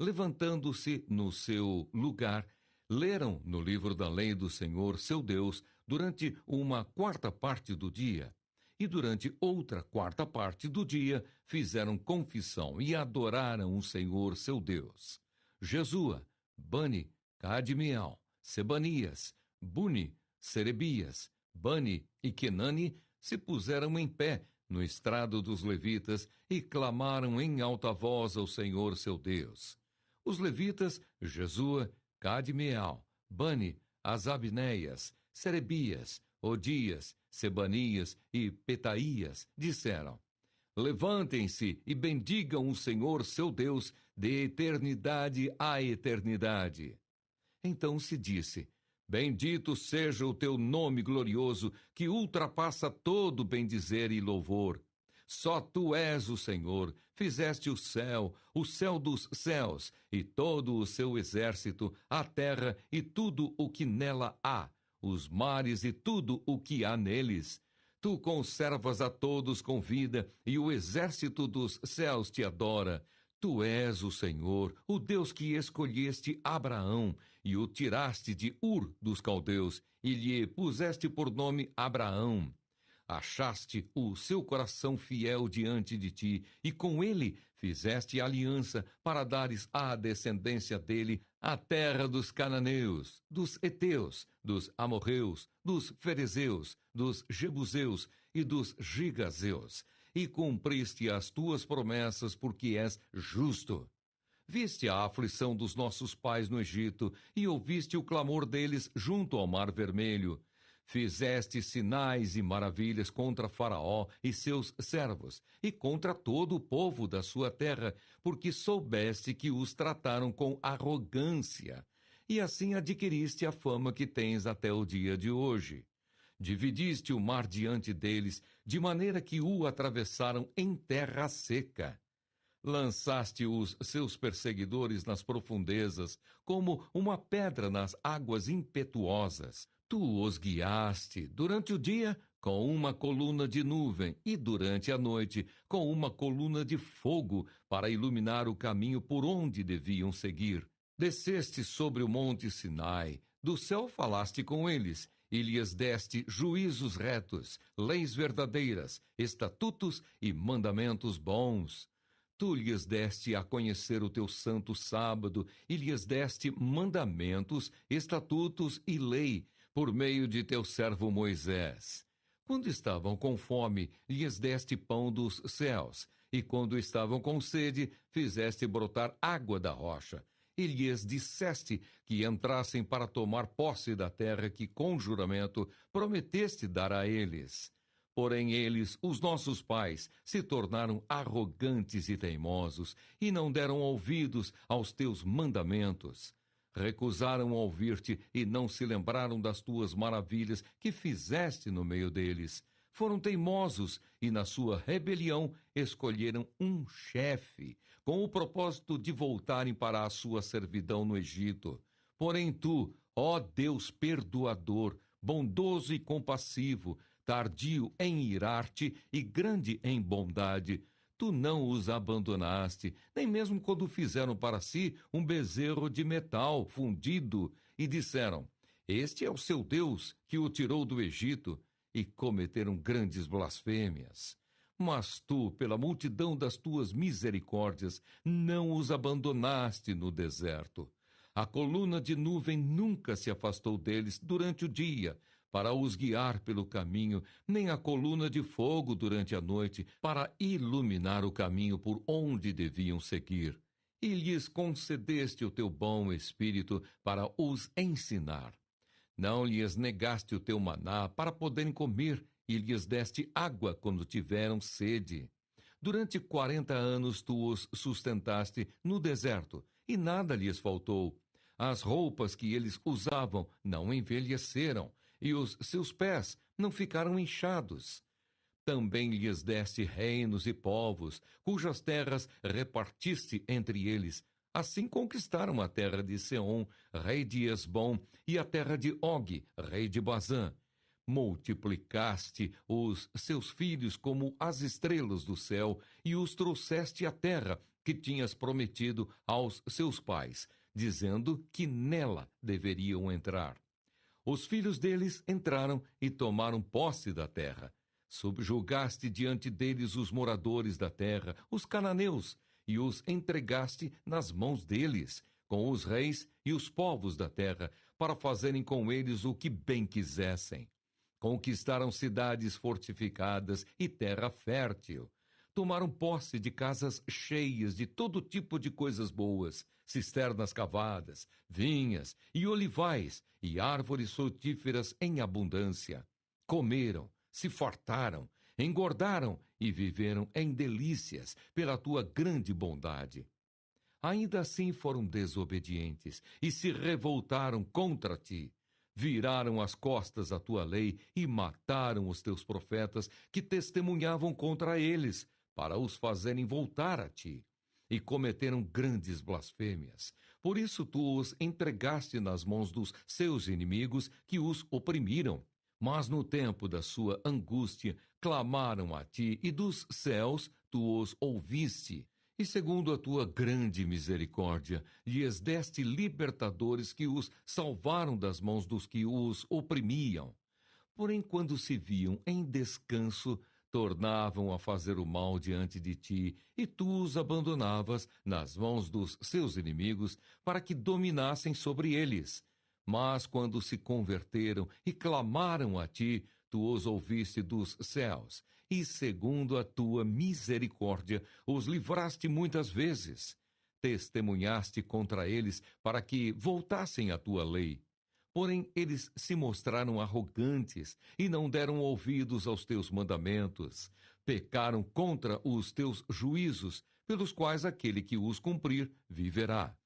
Levantando-se no seu lugar, leram no livro da lei do Senhor, seu Deus, durante uma 4ª parte do dia. E durante outra 4ª parte do dia, fizeram confissão e adoraram o Senhor, seu Deus. Jesua, Bani, Cadmiel, Sebanias, Buni, Serebias, Bani e Kenani se puseram em pé no estrado dos levitas e clamaram em alta voz ao Senhor seu Deus. Os levitas, Jesua, Cadmiel, Bani, Asabneias, Serebias, Odias, Sebanias e Petaías, disseram: levantem-se e bendigam o Senhor seu Deus de eternidade a eternidade. Então se disse: bendito seja o teu nome glorioso, que ultrapassa todo bendizer e louvor. Só tu és o Senhor, fizeste o céu dos céus, e todo o seu exército, a terra e tudo o que nela há, os mares e tudo o que há neles. Tu conservas a todos com vida, e o exército dos céus te adora. Tu és o Senhor, o Deus que escolheste Abraão, e o tiraste de Ur dos caldeus, e lhe puseste por nome Abraão. Achaste o seu coração fiel diante de ti, e com ele fizeste aliança para dares à descendência dele a terra dos cananeus, dos heteus, dos amorreus, dos ferezeus, dos jebuseus e dos gigazeus, e cumpriste as tuas promessas, porque és justo. Viste a aflição dos nossos pais no Egito, e ouviste o clamor deles junto ao Mar Vermelho. Fizeste sinais e maravilhas contra Faraó e seus servos, e contra todo o povo da sua terra, porque soubeste que os trataram com arrogância, e assim adquiriste a fama que tens até o dia de hoje. Dividiste o mar diante deles, de maneira que o atravessaram em terra seca. Lançaste os seus perseguidores nas profundezas, como uma pedra nas águas impetuosas. Tu os guiaste durante o dia com uma coluna de nuvem e durante a noite com uma coluna de fogo para iluminar o caminho por onde deviam seguir. Desceste sobre o monte Sinai, do céu falaste com eles, e lhes deste juízos retos, leis verdadeiras, estatutos e mandamentos bons. Tu lhes deste a conhecer o teu santo sábado, e lhes deste mandamentos, estatutos e lei, por meio de teu servo Moisés. Quando estavam com fome, lhes deste pão dos céus, e quando estavam com sede, fizeste brotar água da rocha. E lhes disseste que entrassem para tomar posse da terra que, com juramento, prometeste dar a eles. Porém eles, os nossos pais, se tornaram arrogantes e teimosos, e não deram ouvidos aos teus mandamentos. Recusaram ouvir-te e não se lembraram das tuas maravilhas que fizeste no meio deles. Foram teimosos e, na sua rebelião, escolheram um chefe, com o propósito de voltarem para a sua servidão no Egito. Porém tu, ó Deus perdoador, bondoso e compassivo, tardio em irar-te e grande em bondade, tu não os abandonaste, nem mesmo quando fizeram para si um bezerro de metal fundido, e disseram: Este é o seu Deus que o tirou do Egito, e cometeram grandes blasfêmias. Mas tu, pela multidão das tuas misericórdias, não os abandonaste no deserto. A coluna de nuvem nunca se afastou deles durante o dia, para os guiar pelo caminho, nem a coluna de fogo durante a noite, para iluminar o caminho por onde deviam seguir. E lhes concedeste o teu bom espírito para os ensinar. Não lhes negaste o teu maná para poderem comer, e lhes deste água quando tiveram sede. Durante 40 anos tu os sustentaste no deserto, e nada lhes faltou. As roupas que eles usavam não envelheceram, e os seus pés não ficaram inchados. Também lhes deste reinos e povos, cujas terras repartiste entre eles. Assim conquistaram a terra de Seom, rei de Esbom, e a terra de Og, rei de Bazã. Multiplicaste os seus filhos como as estrelas do céu, e os trouxeste à terra que tinhas prometido aos seus pais, dizendo que nela deveriam entrar. Os filhos deles entraram e tomaram posse da terra. Subjugaste diante deles os moradores da terra, os cananeus, e os entregaste nas mãos deles, com os reis e os povos da terra, para fazerem com eles o que bem quisessem. Conquistaram cidades fortificadas e terra fértil. Tomaram posse de casas cheias de todo tipo de coisas boas, cisternas cavadas, vinhas e olivais e árvores frutíferas em abundância. Comeram, se fartaram, engordaram e viveram em delícias pela tua grande bondade. Ainda assim foram desobedientes e se revoltaram contra ti. Viraram as costas à tua lei e mataram os teus profetas que testemunhavam contra eles, para os fazerem voltar a ti. E cometeram grandes blasfêmias. Por isso tu os entregaste nas mãos dos seus inimigos que os oprimiram. Mas no tempo da sua angústia clamaram a ti, e dos céus tu os ouviste. E segundo a tua grande misericórdia, lhes deste libertadores que os salvaram das mãos dos que os oprimiam. Porém, quando se viam em descanso, tornavam a fazer o mal diante de ti, e tu os abandonavas nas mãos dos seus inimigos, para que dominassem sobre eles. Mas quando se converteram e clamaram a ti, tu os ouviste dos céus, e segundo a tua misericórdia, os livraste muitas vezes. Testemunhaste contra eles para que voltassem à tua lei. Porém, eles se mostraram arrogantes e não deram ouvidos aos teus mandamentos. Pecaram contra os teus juízos, pelos quais aquele que os cumprir viverá.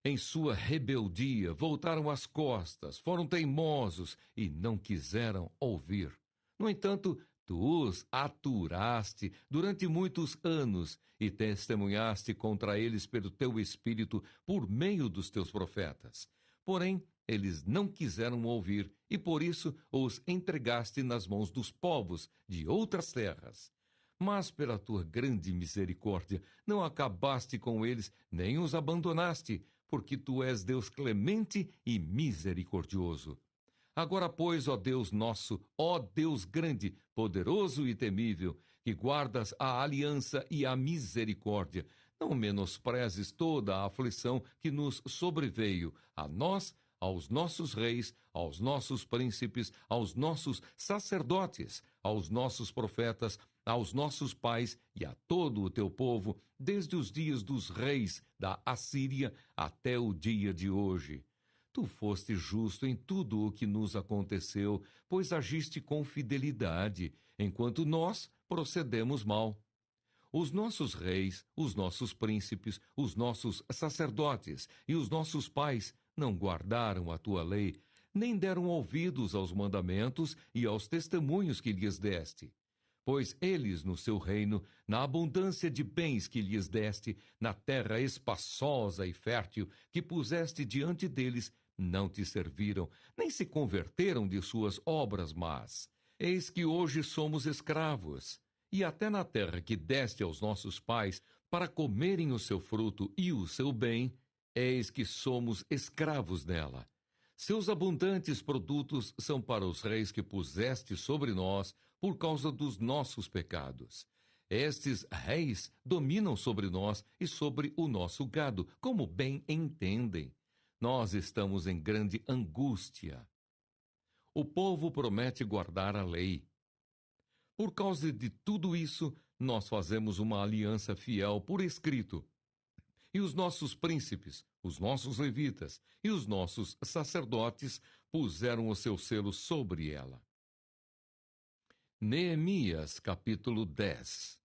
Em sua rebeldia, voltaram as costas, foram teimosos e não quiseram ouvir. No entanto, tu os aturaste durante muitos anos e testemunhaste contra eles pelo teu espírito por meio dos teus profetas. Porém, eles não quiseram ouvir e por isso os entregaste nas mãos dos povos de outras terras. Mas pela tua grande misericórdia não acabaste com eles, nem os abandonaste, porque tu és Deus clemente e misericordioso. Agora, pois, ó Deus nosso, ó Deus grande, poderoso e temível, que guardas a aliança e a misericórdia, não menosprezes toda a aflição que nos sobreveio, a nós, aos nossos reis, aos nossos príncipes, aos nossos sacerdotes, aos nossos profetas, aos nossos pais e a todo o teu povo, desde os dias dos reis da Assíria até o dia de hoje. Tu foste justo em tudo o que nos aconteceu, pois agiste com fidelidade, enquanto nós procedemos mal. Os nossos reis, os nossos príncipes, os nossos sacerdotes e os nossos pais não guardaram a tua lei, nem deram ouvidos aos mandamentos e aos testemunhos que lhes deste. Pois eles, no seu reino, na abundância de bens que lhes deste, na terra espaçosa e fértil que puseste diante deles, não te serviram, nem se converteram de suas obras más. Eis que hoje somos escravos, e até na terra que deste aos nossos pais, para comerem o seu fruto e o seu bem, eis que somos escravos nela. Seus abundantes produtos são para os reis que puseste sobre nós, por causa dos nossos pecados. Estes reis dominam sobre nós e sobre o nosso gado, como bem entendem. Nós estamos em grande angústia. O povo promete guardar a lei. Por causa de tudo isso, nós fazemos uma aliança fiel por escrito. E os nossos príncipes, os nossos levitas e os nossos sacerdotes puseram o seu selo sobre ela. Neemias, capítulo 10.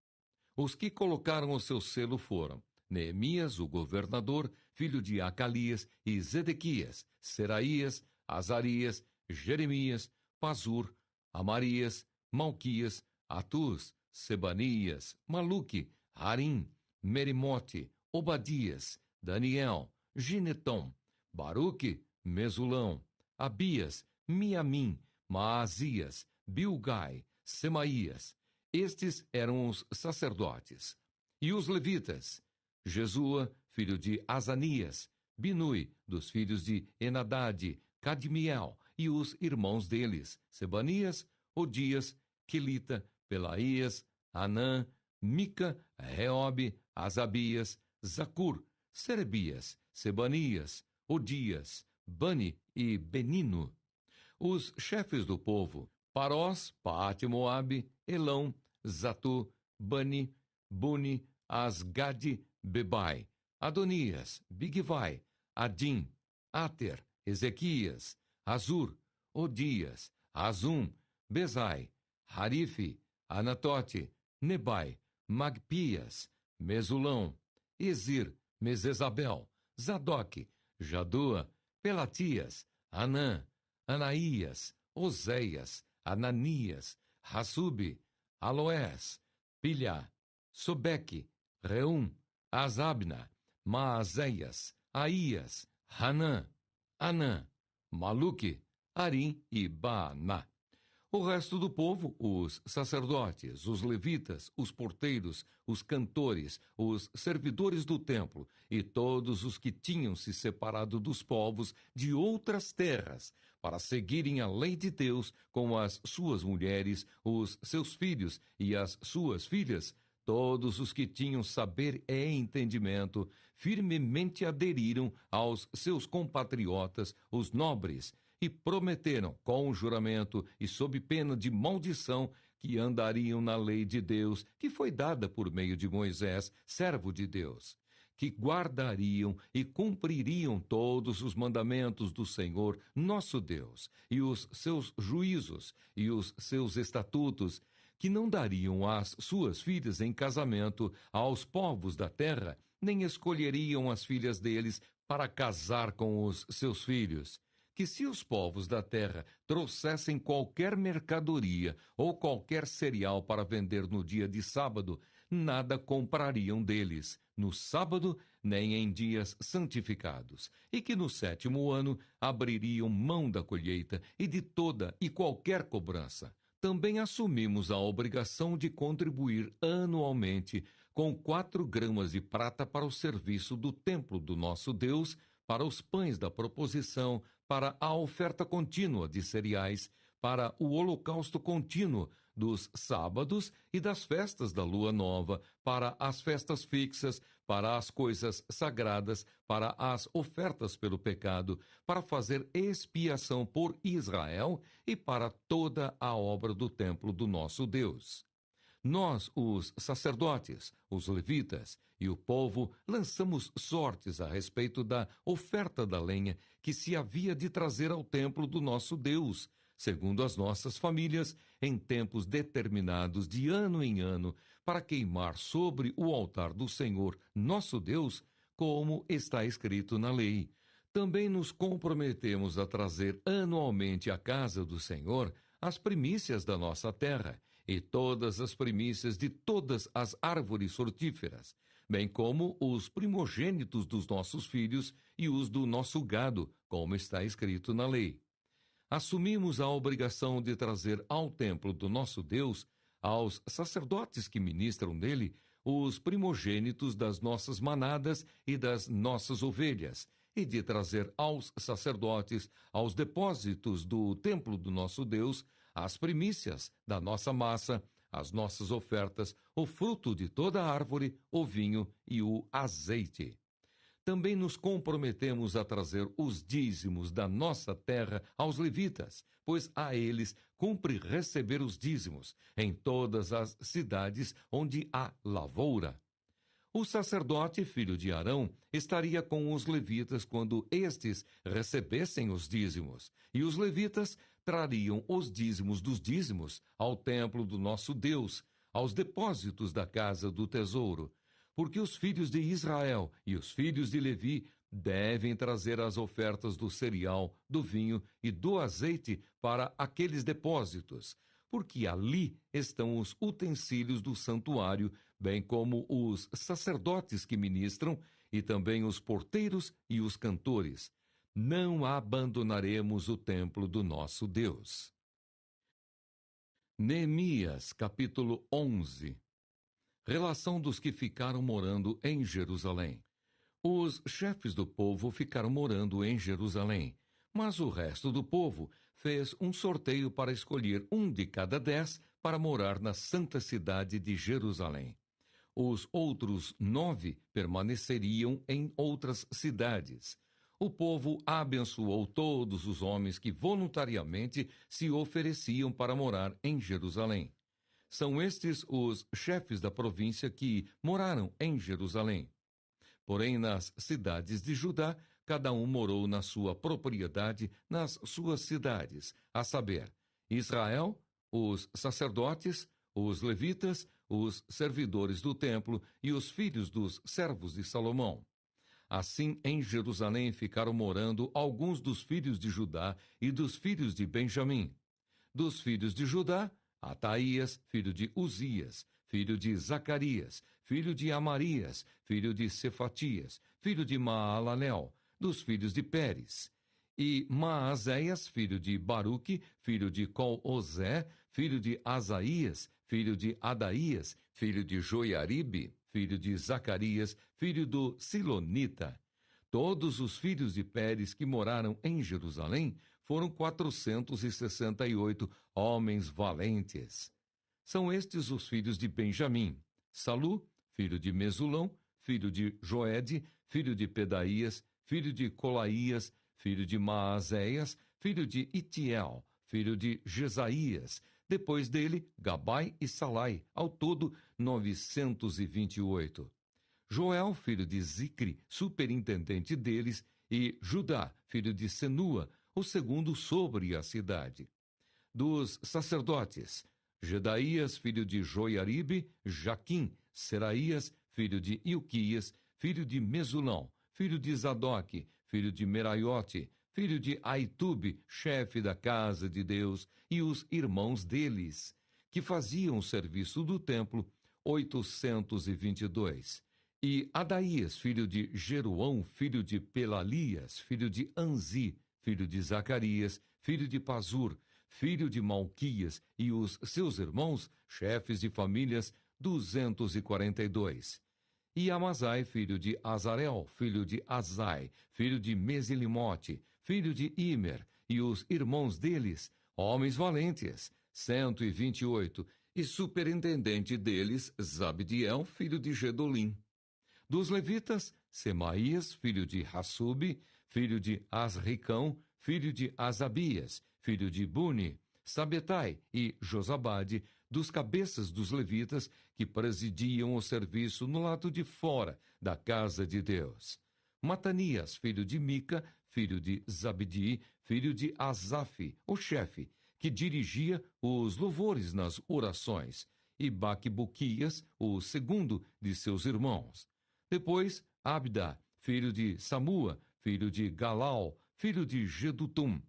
Os que colocaram o seu selo foram Neemias, o governador, filho de Acalias, e Zedequias, Seraías, Azarias, Jeremias, Pazur, Amarias, Malquias, Atuz, Sebanias, Maluque, Harim, Merimote, Obadias, Daniel, Ginetom, Baruque, Mesulão, Abias, Miamim, Maazias, Bilgai, Semaías. Estes eram os sacerdotes. E os levitas, Jesua, filho de Azanias, Binui, dos filhos de Enadade, Cadmiel, e os irmãos deles, Sebanias, Odias, Quelita, Pelaías, Anã, Mica, Reobe, Asabias, Zacur, Serebias, Sebanias, Odias, Bani e Benino. Os chefes do povo, Parós, Paate-Moabe, Elão, Zatu, Bani, Buni, Asgade, Bebai, Adonias, Bigvai, Adim, Ater, Ezequias, Azur, Odias, Azum, Bezai, Harife, Anatote, Nebai, Magpias, Mesulão, Ezir, Mesesabel, Zadok, Jadua, Pelatias, Anã, Anaías, Oséias, Ananias, Hassube, Aloés, Pilha, Sobeque, Reum, Azabna, Maazéias, Aías, Hanã, Anã, Maluque, Arim e Baaná. O resto do povo, os sacerdotes, os levitas, os porteiros, os cantores, os servidores do templo e todos os que tinham se separado dos povos de outras terras para seguirem a lei de Deus com as suas mulheres, os seus filhos e as suas filhas, todos os que tinham saber e entendimento, firmemente aderiram aos seus compatriotas, os nobres, e prometeram com juramento e sob pena de maldição que andariam na lei de Deus, que foi dada por meio de Moisés, servo de Deus, que guardariam e cumpririam todos os mandamentos do Senhor, nosso Deus, e os seus juízos e os seus estatutos, que não dariam as suas filhas em casamento aos povos da terra, nem escolheriam as filhas deles para casar com os seus filhos. Que se os povos da terra trouxessem qualquer mercadoria ou qualquer cereal para vender no dia de sábado, nada comprariam deles, no sábado, nem em dias santificados, e que no 7º ano abririam mão da colheita e de toda e qualquer cobrança. Também assumimos a obrigação de contribuir anualmente com 4 gramas de prata para o serviço do templo do nosso Deus, para os pães da proposição, para a oferta contínua de cereais, para o holocausto contínuo dos sábados e das festas da lua nova, para as festas fixas, para as coisas sagradas, para as ofertas pelo pecado, para fazer expiação por Israel e para toda a obra do templo do nosso Deus. Nós, os sacerdotes, os levitas e o povo, lançamos sortes a respeito da oferta da lenha que se havia de trazer ao templo do nosso Deus, segundo as nossas famílias, em tempos determinados de ano em ano, para queimar sobre o altar do Senhor, nosso Deus, como está escrito na lei. Também nos comprometemos a trazer anualmente à casa do Senhor as primícias da nossa terra, e todas as primícias de todas as árvores frutíferas, bem como os primogênitos dos nossos filhos e os do nosso gado, como está escrito na lei. Assumimos a obrigação de trazer ao templo do nosso Deus, aos sacerdotes que ministram nele, os primogênitos das nossas manadas e das nossas ovelhas, e de trazer aos sacerdotes, aos depósitos do templo do nosso Deus, as primícias da nossa massa, as nossas ofertas, o fruto de toda a árvore, o vinho e o azeite. Também nos comprometemos a trazer os dízimos da nossa terra aos levitas, pois a eles cumpre receber os dízimos em todas as cidades onde há lavoura. O sacerdote, filho de Arão, estaria com os levitas quando estes recebessem os dízimos, e os levitas trariam os dízimos dos dízimos ao templo do nosso Deus, aos depósitos da casa do tesouro, porque os filhos de Israel e os filhos de Levi devem trazer as ofertas do cereal, do vinho e do azeite para aqueles depósitos, porque ali estão os utensílios do santuário, bem como os sacerdotes que ministram, e também os porteiros e os cantores. Não abandonaremos o templo do nosso Deus. Neemias, capítulo 11. Relação dos que ficaram morando em Jerusalém. Os chefes do povo ficaram morando em Jerusalém, mas o resto do povo fez um sorteio para escolher um de cada 10 para morar na santa cidade de Jerusalém. Os outros 9 permaneceriam em outras cidades. O povo abençoou todos os homens que voluntariamente se ofereciam para morar em Jerusalém. São estes os chefes da província que moraram em Jerusalém. Porém, nas cidades de Judá, cada um morou na sua propriedade, nas suas cidades, a saber, Israel, os sacerdotes, os levitas, os servidores do templo e os filhos dos servos de Salomão. Assim, em Jerusalém ficaram morando alguns dos filhos de Judá e dos filhos de Benjamim. Dos filhos de Judá, Ataías, filho de Uzias, filho de Zacarias, filho de Amarias, filho de Cefatias, filho de Maalalel, dos filhos de Pérez. E Maazéias, filho de Baruque, filho de Col-Ozé, filho de Asaías, filho de Adaías, filho de Joiaribe, filho de Zacarias, filho do Silonita. Todos os filhos de Pérez que moraram em Jerusalém foram 468 homens valentes. São estes os filhos de Benjamim: Salu, filho de Mesulão, filho de Joede, filho de Pedaías, filho de Colaías, filho de Maazéias, filho de Itiel, filho de Jesaías. Depois dele, Gabai e Salai, ao todo 928. Joel, filho de Zicri, superintendente deles, e Judá, filho de Senua, o segundo sobre a cidade. Dos sacerdotes, Jedaías, filho de Joiaribe, Jaquim, Seraías, filho de Ilquias, filho de Mesulão, filho de Zadoque, filho de Meraiote, filho de Aitube, chefe da casa de Deus, e os irmãos deles, que faziam o serviço do templo, 822. E Adaías, filho de Jeroão, filho de Pelalias, filho de Anzi, filho de Zacarias, filho de Pazur, filho de Malquias, e os seus irmãos, chefes de famílias, 242. E Amazai, filho de Azarel, filho de Azai, filho de Mesilimote, filho de Imer, e os irmãos deles, homens valentes, 128, e superintendente deles, Zabdiel, filho de Gedolim. Dos levitas, Semaías, filho de Hassube, filho de Asricão, filho de Asabias, filho de Buni, Sabetai e Josabade, dos cabeças dos levitas que presidiam o serviço no lado de fora da casa de Deus. Matanias, filho de Mica, filho de Zabdi, filho de Asaf, o chefe, que dirigia os louvores nas orações, e Baquebuquias, o segundo de seus irmãos. Depois, Abda, filho de Samua, filho de Galal, filho de Gedutum.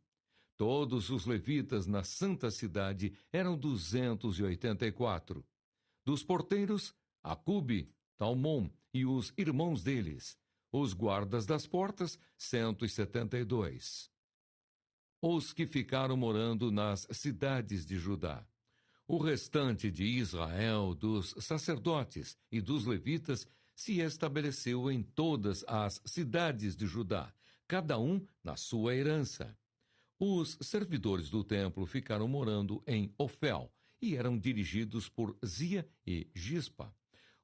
Todos os levitas na santa cidade eram 284. Dos porteiros, Acube, Talmon e os irmãos deles. Os guardas das portas, 172. Os que ficaram morando nas cidades de Judá. O restante de Israel, dos sacerdotes e dos levitas, se estabeleceu em todas as cidades de Judá, cada um na sua herança. Os servidores do templo ficaram morando em Ofel e eram dirigidos por Zia e Gispa.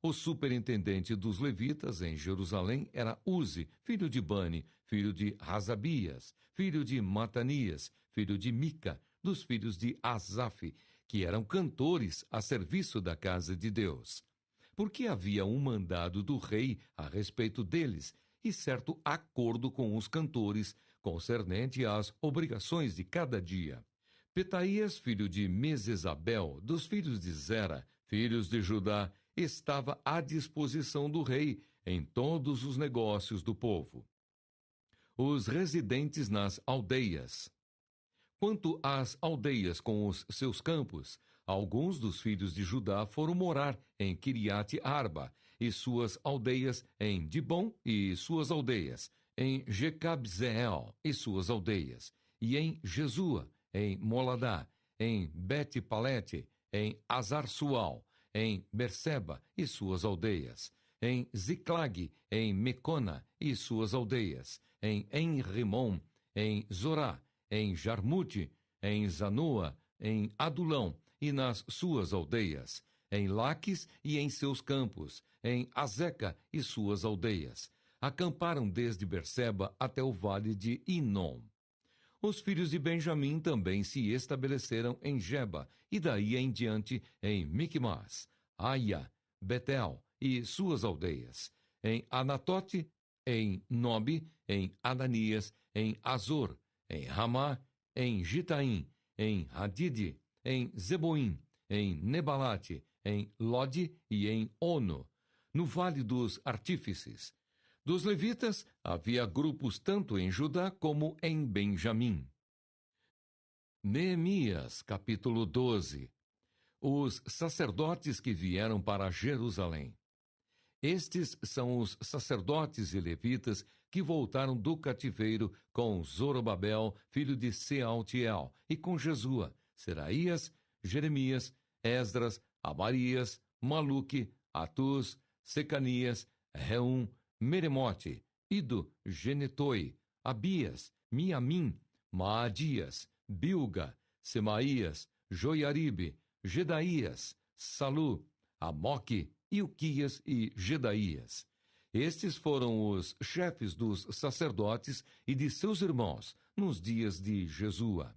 O superintendente dos levitas em Jerusalém era Uzi, filho de Bani, filho de Razabias, filho de Matanias, filho de Mica, dos filhos de Asaf, que eram cantores a serviço da casa de Deus. Porque havia um mandado do rei a respeito deles e certo acordo com os cantores concernente às obrigações de cada dia. Petaías, filho de Mesesabel, dos filhos de Zera, filhos de Judá, estava à disposição do rei em todos os negócios do povo. Os residentes nas aldeias. Quanto às aldeias com os seus campos, alguns dos filhos de Judá foram morar em Kiriate Arba, e suas aldeias em Dibom e suas aldeias, em Jecabzeel e suas aldeias, e em Jesua, em Moladá, em Bet-Palete, em Azar-Sual, em Berseba e suas aldeias, em Ziclag, em Mecona e suas aldeias, em Enrimon, em Zorá, em Jarmute, em Zanoa, em Adulão e nas suas aldeias, em Laques e em seus campos, em Azeca e suas aldeias. Acamparam desde Berseba até o vale de Inom. Os filhos de Benjamim também se estabeleceram em Geba, e daí em diante em Micmas, Aia, Betel e suas aldeias, em Anatote, em Nobe, em Ananias, em Azor, em Ramá, em Gitaim, em Hadide, em Zeboim, em Nebalate, em Lode e em Ono, no vale dos artífices. Dos levitas, havia grupos tanto em Judá como em Benjamim. Neemias, capítulo 12. Os sacerdotes que vieram para Jerusalém. Estes são os sacerdotes e levitas que voltaram do cativeiro com Zorobabel, filho de Sealtiel, e com Jesua, Seraías, Jeremias, Esdras, Abarias, Maluque, Atuz, Secanias, Reum, Meremote, Ido, Genetoi, Abias, Miamim, Maadias, Bilga, Semaías, Joiaribe, Gedaías, Salu, Amoque, Ilquias e Gedaías. Estes foram os chefes dos sacerdotes e de seus irmãos nos dias de Jesua.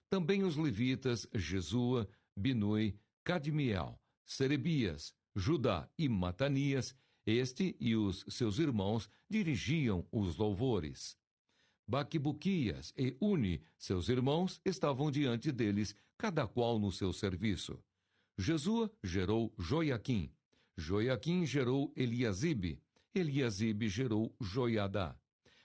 Também os levitas Jesua, Binui, Cadmiel, Serebias, Judá e Matanias, Este e os seus irmãos dirigiam os louvores. Baquibuquias e Uni, seus irmãos, estavam diante deles, cada qual no seu serviço. Jesua gerou Joiaquim. Joiaquim gerou Eliasibe. Eliasibe gerou Joiadá.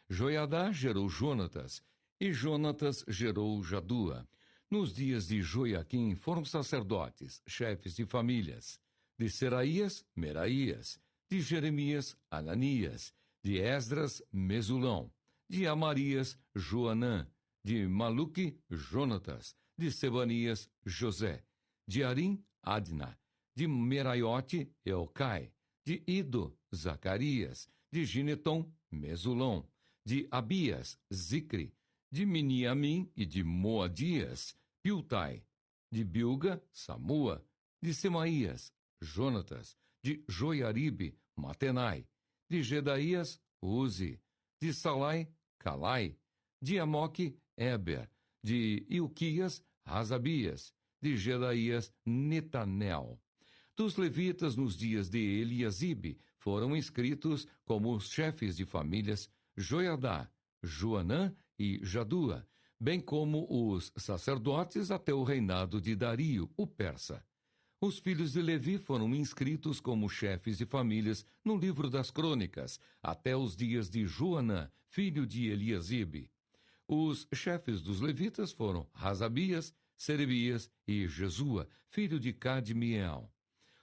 Joiadá gerou Jonatas. E Jonatas gerou Jadua. Nos dias de Joiaquim foram sacerdotes, chefes de famílias. De Seraías, Meraías. De Jeremias, Ananias. De Esdras, Mesulão. De Amarias, Joanã. De Maluque, Jonatas. De Sebanias, José. De Arim, Adna. De Meraiote, Elcai. De Ido, Zacarias. De Gineton, Mesulão. De Abias, Zicre. De Miniamim e de Moadias, Piltai. De Bilga, Samua. De Semaías, Jonatas. De Joiaribe, Matenai. De Gedaías, Uzi. De Salai, Calai. De Amoque, Eber. De Ilquias, Razabias. De Gedaías, Netanel. Dos levitas nos dias de Eliasibe foram inscritos como os chefes de famílias Joiadá, Joanã e Jadua, bem como os sacerdotes até o reinado de Dario, o persa. Os filhos de Levi foram inscritos como chefes de famílias no livro das crônicas, até os dias de Joanã, filho de Eliasibe. Os chefes dos levitas foram Razabias, Serebias e Jesua, filho de Cadmiel.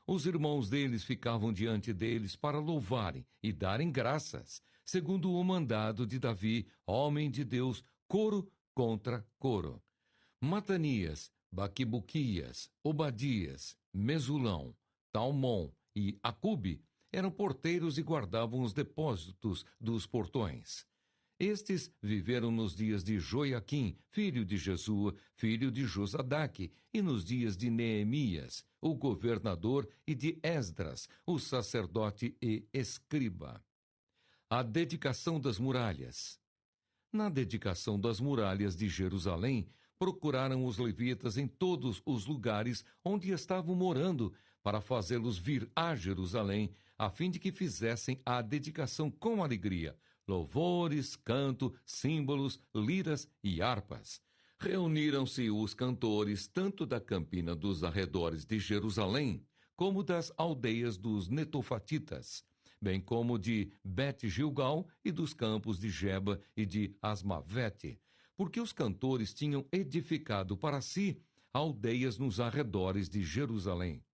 Os irmãos deles ficavam diante deles para louvarem e darem graças, segundo o mandado de Davi, homem de Deus, coro contra coro. Matanias, Baquibuquias, Obadias, Mesulão, Talmon e Acube eram porteiros e guardavam os depósitos dos portões. Estes viveram nos dias de Joiaquim, filho de Jesua, filho de Josadaque, e nos dias de Neemias, o governador, e de Esdras, o sacerdote e escriba. A dedicação das muralhas. Na dedicação das muralhas de Jerusalém, procuraram os levitas em todos os lugares onde estavam morando, para fazê-los vir a Jerusalém, a fim de que fizessem a dedicação com alegria, louvores, canto, símbolos, liras e harpas. Reuniram-se os cantores tanto da campina dos arredores de Jerusalém, como das aldeias dos netofatitas, bem como de Bet-Gilgal e dos campos de Geba e de Asmavete, porque os cantores tinham edificado para si aldeias nos arredores de Jerusalém.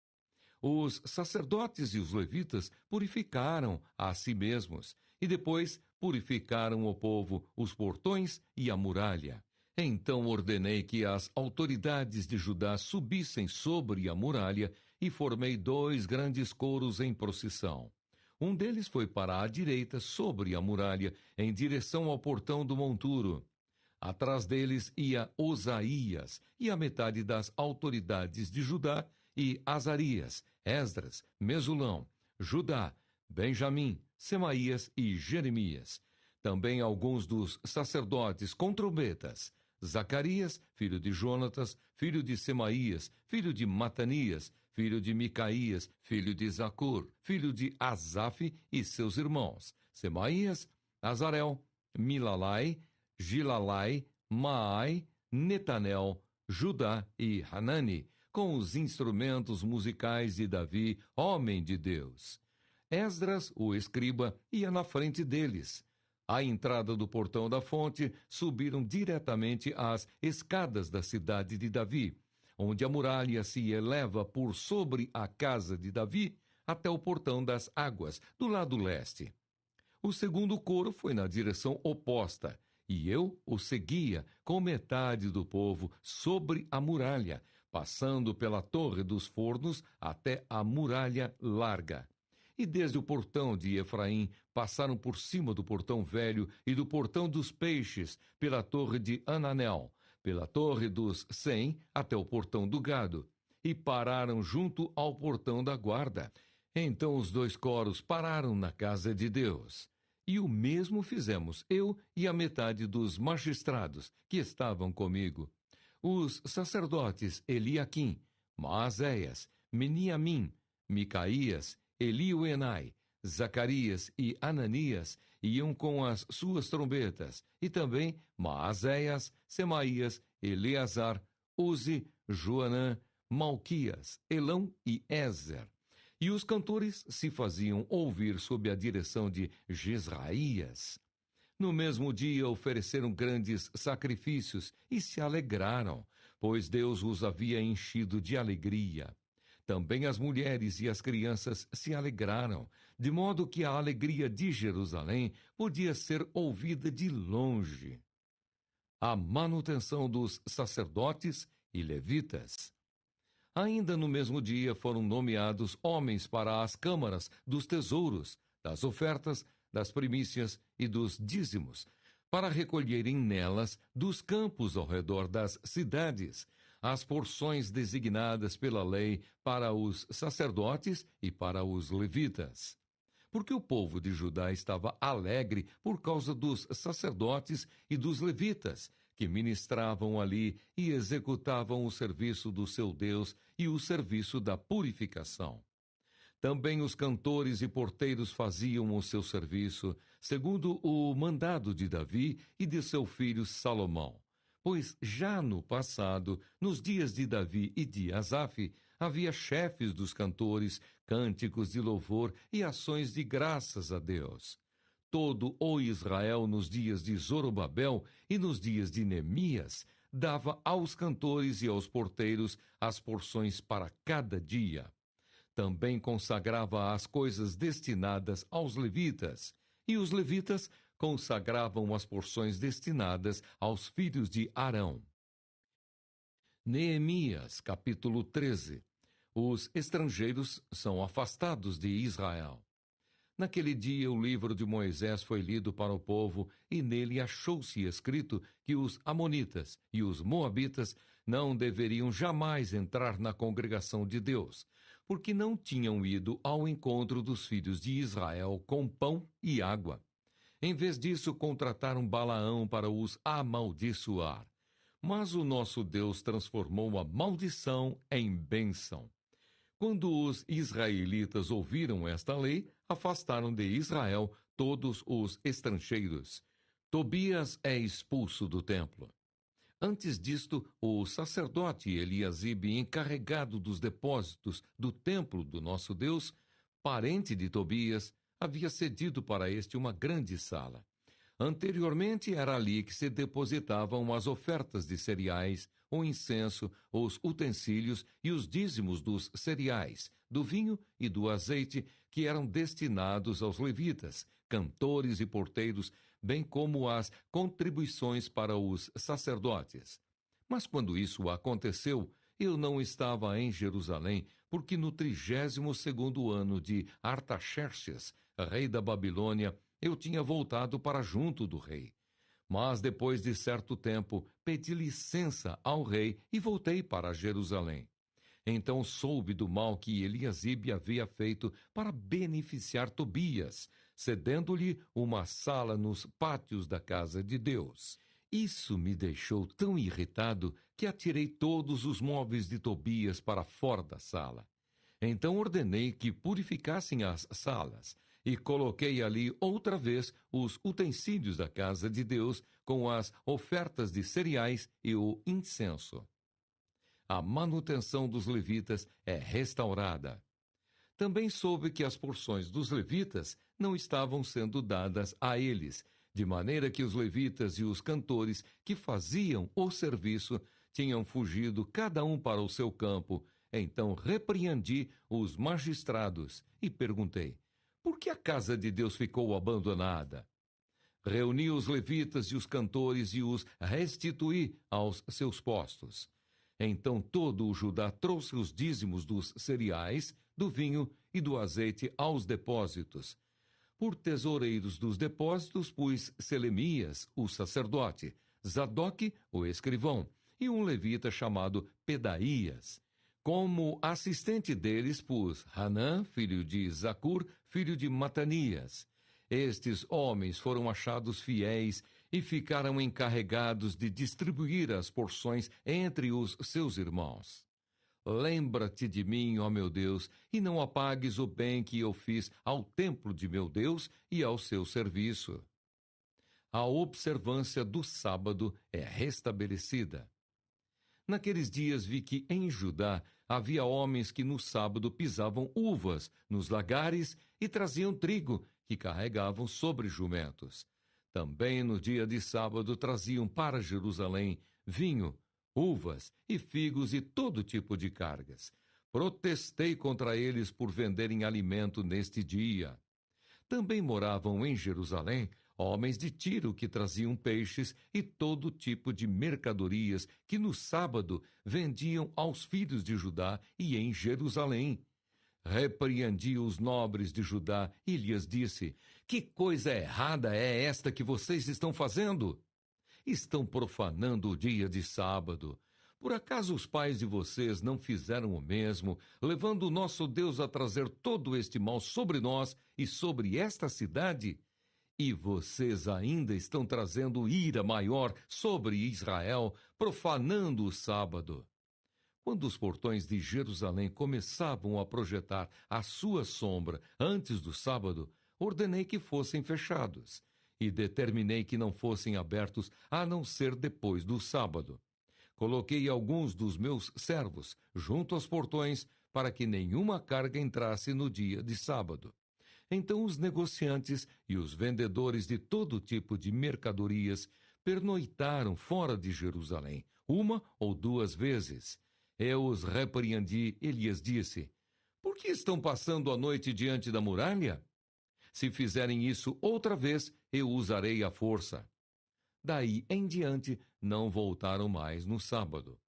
Os sacerdotes e os levitas purificaram a si mesmos, e depois purificaram o povo, os portões e a muralha. Então ordenei que as autoridades de Judá subissem sobre a muralha e formei 2 grandes coros em procissão. Um deles foi para a direita, sobre a muralha, em direção ao portão do monturo. Atrás deles ia Osaías e a metade das autoridades de Judá, e Azarias, Esdras, Mesulão, Judá, Benjamim, Semaías e Jeremias. Também alguns dos sacerdotes com trombetas, Zacarias, filho de Jonatas, filho de Semaías, filho de Matanias, filho de Micaías, filho de Zacur, filho de Asaf e seus irmãos, Semaías, Azarel, Milalai, Gilalai, Maai, Netanel, Judá e Hanani, com os instrumentos musicais de Davi, homem de Deus. Esdras, o escriba, ia na frente deles. À entrada do portão da fonte, subiram diretamente às escadas da cidade de Davi, onde a muralha se eleva por sobre a casa de Davi até o portão das águas, do lado leste. O segundo coro foi na direção oposta, e eu o seguia com metade do povo sobre a muralha, passando pela Torre dos Fornos até a muralha larga. E desde o portão de Efraim, passaram por cima do portão velho e do portão dos peixes, pela torre de Ananel, pela torre dos Sem, até o portão do gado, e pararam junto ao portão da guarda. Então os 2 coros pararam na casa de Deus. E o mesmo fizemos eu e a metade dos magistrados que estavam comigo. Os sacerdotes Eliaquim, Maazéias, Miniamim, Micaías, Elioenai, Zacarias e Ananias iam com as suas trombetas, e também Maazéias, Semaías, Eleazar, Uzi, Joanã, Malquias, Elão e Ézer. E os cantores se faziam ouvir sob a direção de Jesraías. No mesmo dia ofereceram grandes sacrifícios e se alegraram, pois Deus os havia enchido de alegria. Também as mulheres e as crianças se alegraram, de modo que a alegria de Jerusalém podia ser ouvida de longe. A manutenção dos sacerdotes e levitas. Ainda no mesmo dia foram nomeados homens para as câmaras dos tesouros, das ofertas, das primícias e dos dízimos, para recolherem nelas, dos campos ao redor das cidades, as porções designadas pela lei para os sacerdotes e para os levitas. Porque o povo de Judá estava alegre por causa dos sacerdotes e dos levitas, que ministravam ali e executavam o serviço do seu Deus e o serviço da purificação. Também os cantores e porteiros faziam o seu serviço, segundo o mandado de Davi e de seu filho Salomão. Pois já no passado, nos dias de Davi e de Asaf, havia chefes dos cantores, cânticos de louvor e ações de graças a Deus. Todo o Israel, nos dias de Zorobabel e nos dias de Neemias, dava aos cantores e aos porteiros as porções para cada dia. Também consagrava as coisas destinadas aos levitas, e os levitas consagravam as porções destinadas aos filhos de Arão. Neemias, capítulo 13. Os estrangeiros são afastados de Israel. Naquele dia o livro de Moisés foi lido para o povo, e nele achou-se escrito que os amonitas e os moabitas não deveriam jamais entrar na congregação de Deus, porque não tinham ido ao encontro dos filhos de Israel com pão e água. Em vez disso, contrataram Balaão para os amaldiçoar. Mas o nosso Deus transformou a maldição em bênção. Quando os israelitas ouviram esta lei, afastaram de Israel todos os estrangeiros. Tobias é expulso do templo. Antes disto, o sacerdote Eliasibe, encarregado dos depósitos do templo do nosso Deus, parente de Tobias, havia cedido para este uma grande sala. Anteriormente era ali que se depositavam as ofertas de cereais, o incenso, os utensílios e os dízimos dos cereais, do vinho e do azeite, que eram destinados aos levitas, cantores e porteiros, bem como as contribuições para os sacerdotes. Mas quando isso aconteceu, eu não estava em Jerusalém, porque no 32º ano de Artaxerxes, rei da Babilônia, eu tinha voltado para junto do rei. Mas depois de certo tempo, pedi licença ao rei e voltei para Jerusalém. Então soube do mal que Eliasibe havia feito para beneficiar Tobias, cedendo-lhe uma sala nos pátios da casa de Deus. Isso me deixou tão irritado que atirei todos os móveis de Tobias para fora da sala. Então ordenei que purificassem as salas, e coloquei ali outra vez os utensílios da casa de Deus com as ofertas de cereais e o incenso. A manutenção dos levitas é restaurada. Também soube que as porções dos levitas não estavam sendo dadas a eles, de maneira que os levitas e os cantores que faziam o serviço tinham fugido cada um para o seu campo. Então repreendi os magistrados e perguntei: por que a casa de Deus ficou abandonada? Reuni os levitas e os cantores e os restituí aos seus postos. Então todo o Judá trouxe os dízimos dos cereais, do vinho e do azeite aos depósitos. Por tesoureiros dos depósitos pus Selemias, o sacerdote, Zadoque, o escrivão, e um levita chamado Pedaías. Como assistente deles pus Hanã, filho de Zacur, filho de Matanias. Estes homens foram achados fiéis e ficaram encarregados de distribuir as porções entre os seus irmãos. Lembra-te de mim, ó meu Deus, e não apagues o bem que eu fiz ao templo de meu Deus e ao seu serviço. A observância do sábado é restabelecida. Naqueles dias vi que em Judá havia homens que no sábado pisavam uvas nos lagares e traziam trigo que carregavam sobre jumentos. Também no dia de sábado traziam para Jerusalém vinho, uvas e figos e todo tipo de cargas. Protestei contra eles por venderem alimento neste dia. Também moravam em Jerusalém homens de Tiro que traziam peixes e todo tipo de mercadorias que no sábado vendiam aos filhos de Judá e em Jerusalém. Repreendi os nobres de Judá e lhes disse: Que coisa errada é esta que vocês estão fazendo? Estão profanando o dia de sábado. Por acaso os pais de vocês não fizeram o mesmo, levando o nosso Deus a trazer todo este mal sobre nós e sobre esta cidade? E vocês ainda estão trazendo ira maior sobre Israel, profanando o sábado. Quando os portões de Jerusalém começavam a projetar a sua sombra antes do sábado, ordenei que fossem fechados, e determinei que não fossem abertos a não ser depois do sábado. Coloquei alguns dos meus servos junto aos portões para que nenhuma carga entrasse no dia de sábado. Então os negociantes e os vendedores de todo tipo de mercadorias pernoitaram fora de Jerusalém, uma ou duas vezes. Eu os repreendi e lhes disse: Por que estão passando a noite diante da muralha? Se fizerem isso outra vez, eu usarei a força. Daí em diante, não voltaram mais no sábado.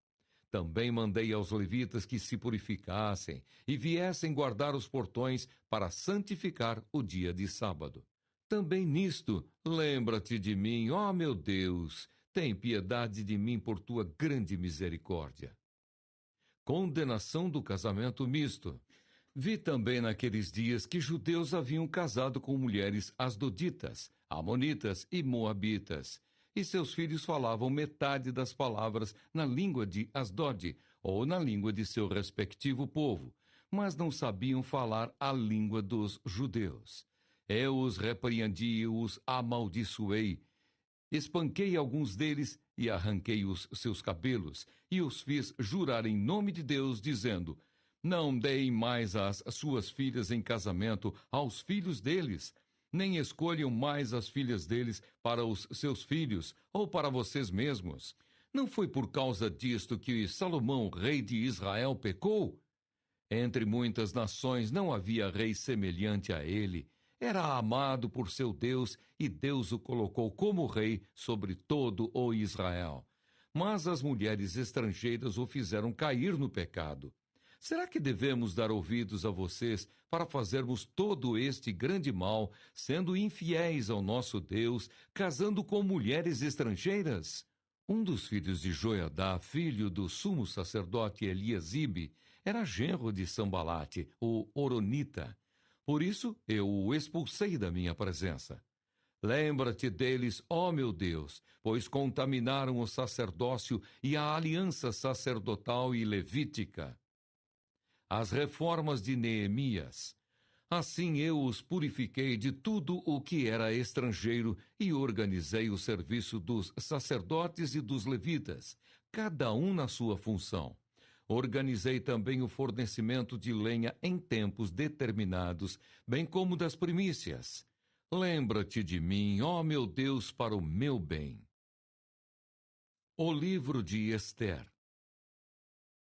Também mandei aos levitas que se purificassem e viessem guardar os portões para santificar o dia de sábado. Também nisto, lembra-te de mim, ó meu Deus, tem piedade de mim por tua grande misericórdia. Condenação do casamento misto. Vi também naqueles dias que judeus haviam casado com mulheres asdoditas, amonitas e moabitas, e seus filhos falavam metade das palavras na língua de Asdod, ou na língua de seu respectivo povo, mas não sabiam falar a língua dos judeus. Eu os repreendi e os amaldiçoei. Espanquei alguns deles e arranquei os seus cabelos, e os fiz jurar em nome de Deus, dizendo: Não deem mais as suas filhas em casamento aos filhos deles, nem escolham mais as filhas deles para os seus filhos, ou para vocês mesmos. Não foi por causa disto que Salomão, rei de Israel, pecou? Entre muitas nações não havia rei semelhante a ele. Era amado por seu Deus, e Deus o colocou como rei sobre todo o Israel. Mas as mulheres estrangeiras o fizeram cair no pecado. Será que devemos dar ouvidos a vocês para fazermos todo este grande mal, sendo infiéis ao nosso Deus, casando com mulheres estrangeiras? Um dos filhos de Joiadá, filho do sumo sacerdote Eliasibe, era genro de Sambalate, o Horonita. Por isso eu o expulsei da minha presença. Lembra-te deles, ó meu Deus, pois contaminaram o sacerdócio e a aliança sacerdotal e levítica. As reformas de Neemias. Assim eu os purifiquei de tudo o que era estrangeiro e organizei o serviço dos sacerdotes e dos levitas, cada um na sua função. Organizei também o fornecimento de lenha em tempos determinados, bem como das primícias. Lembra-te de mim, ó meu Deus, para o meu bem. O livro de Ester.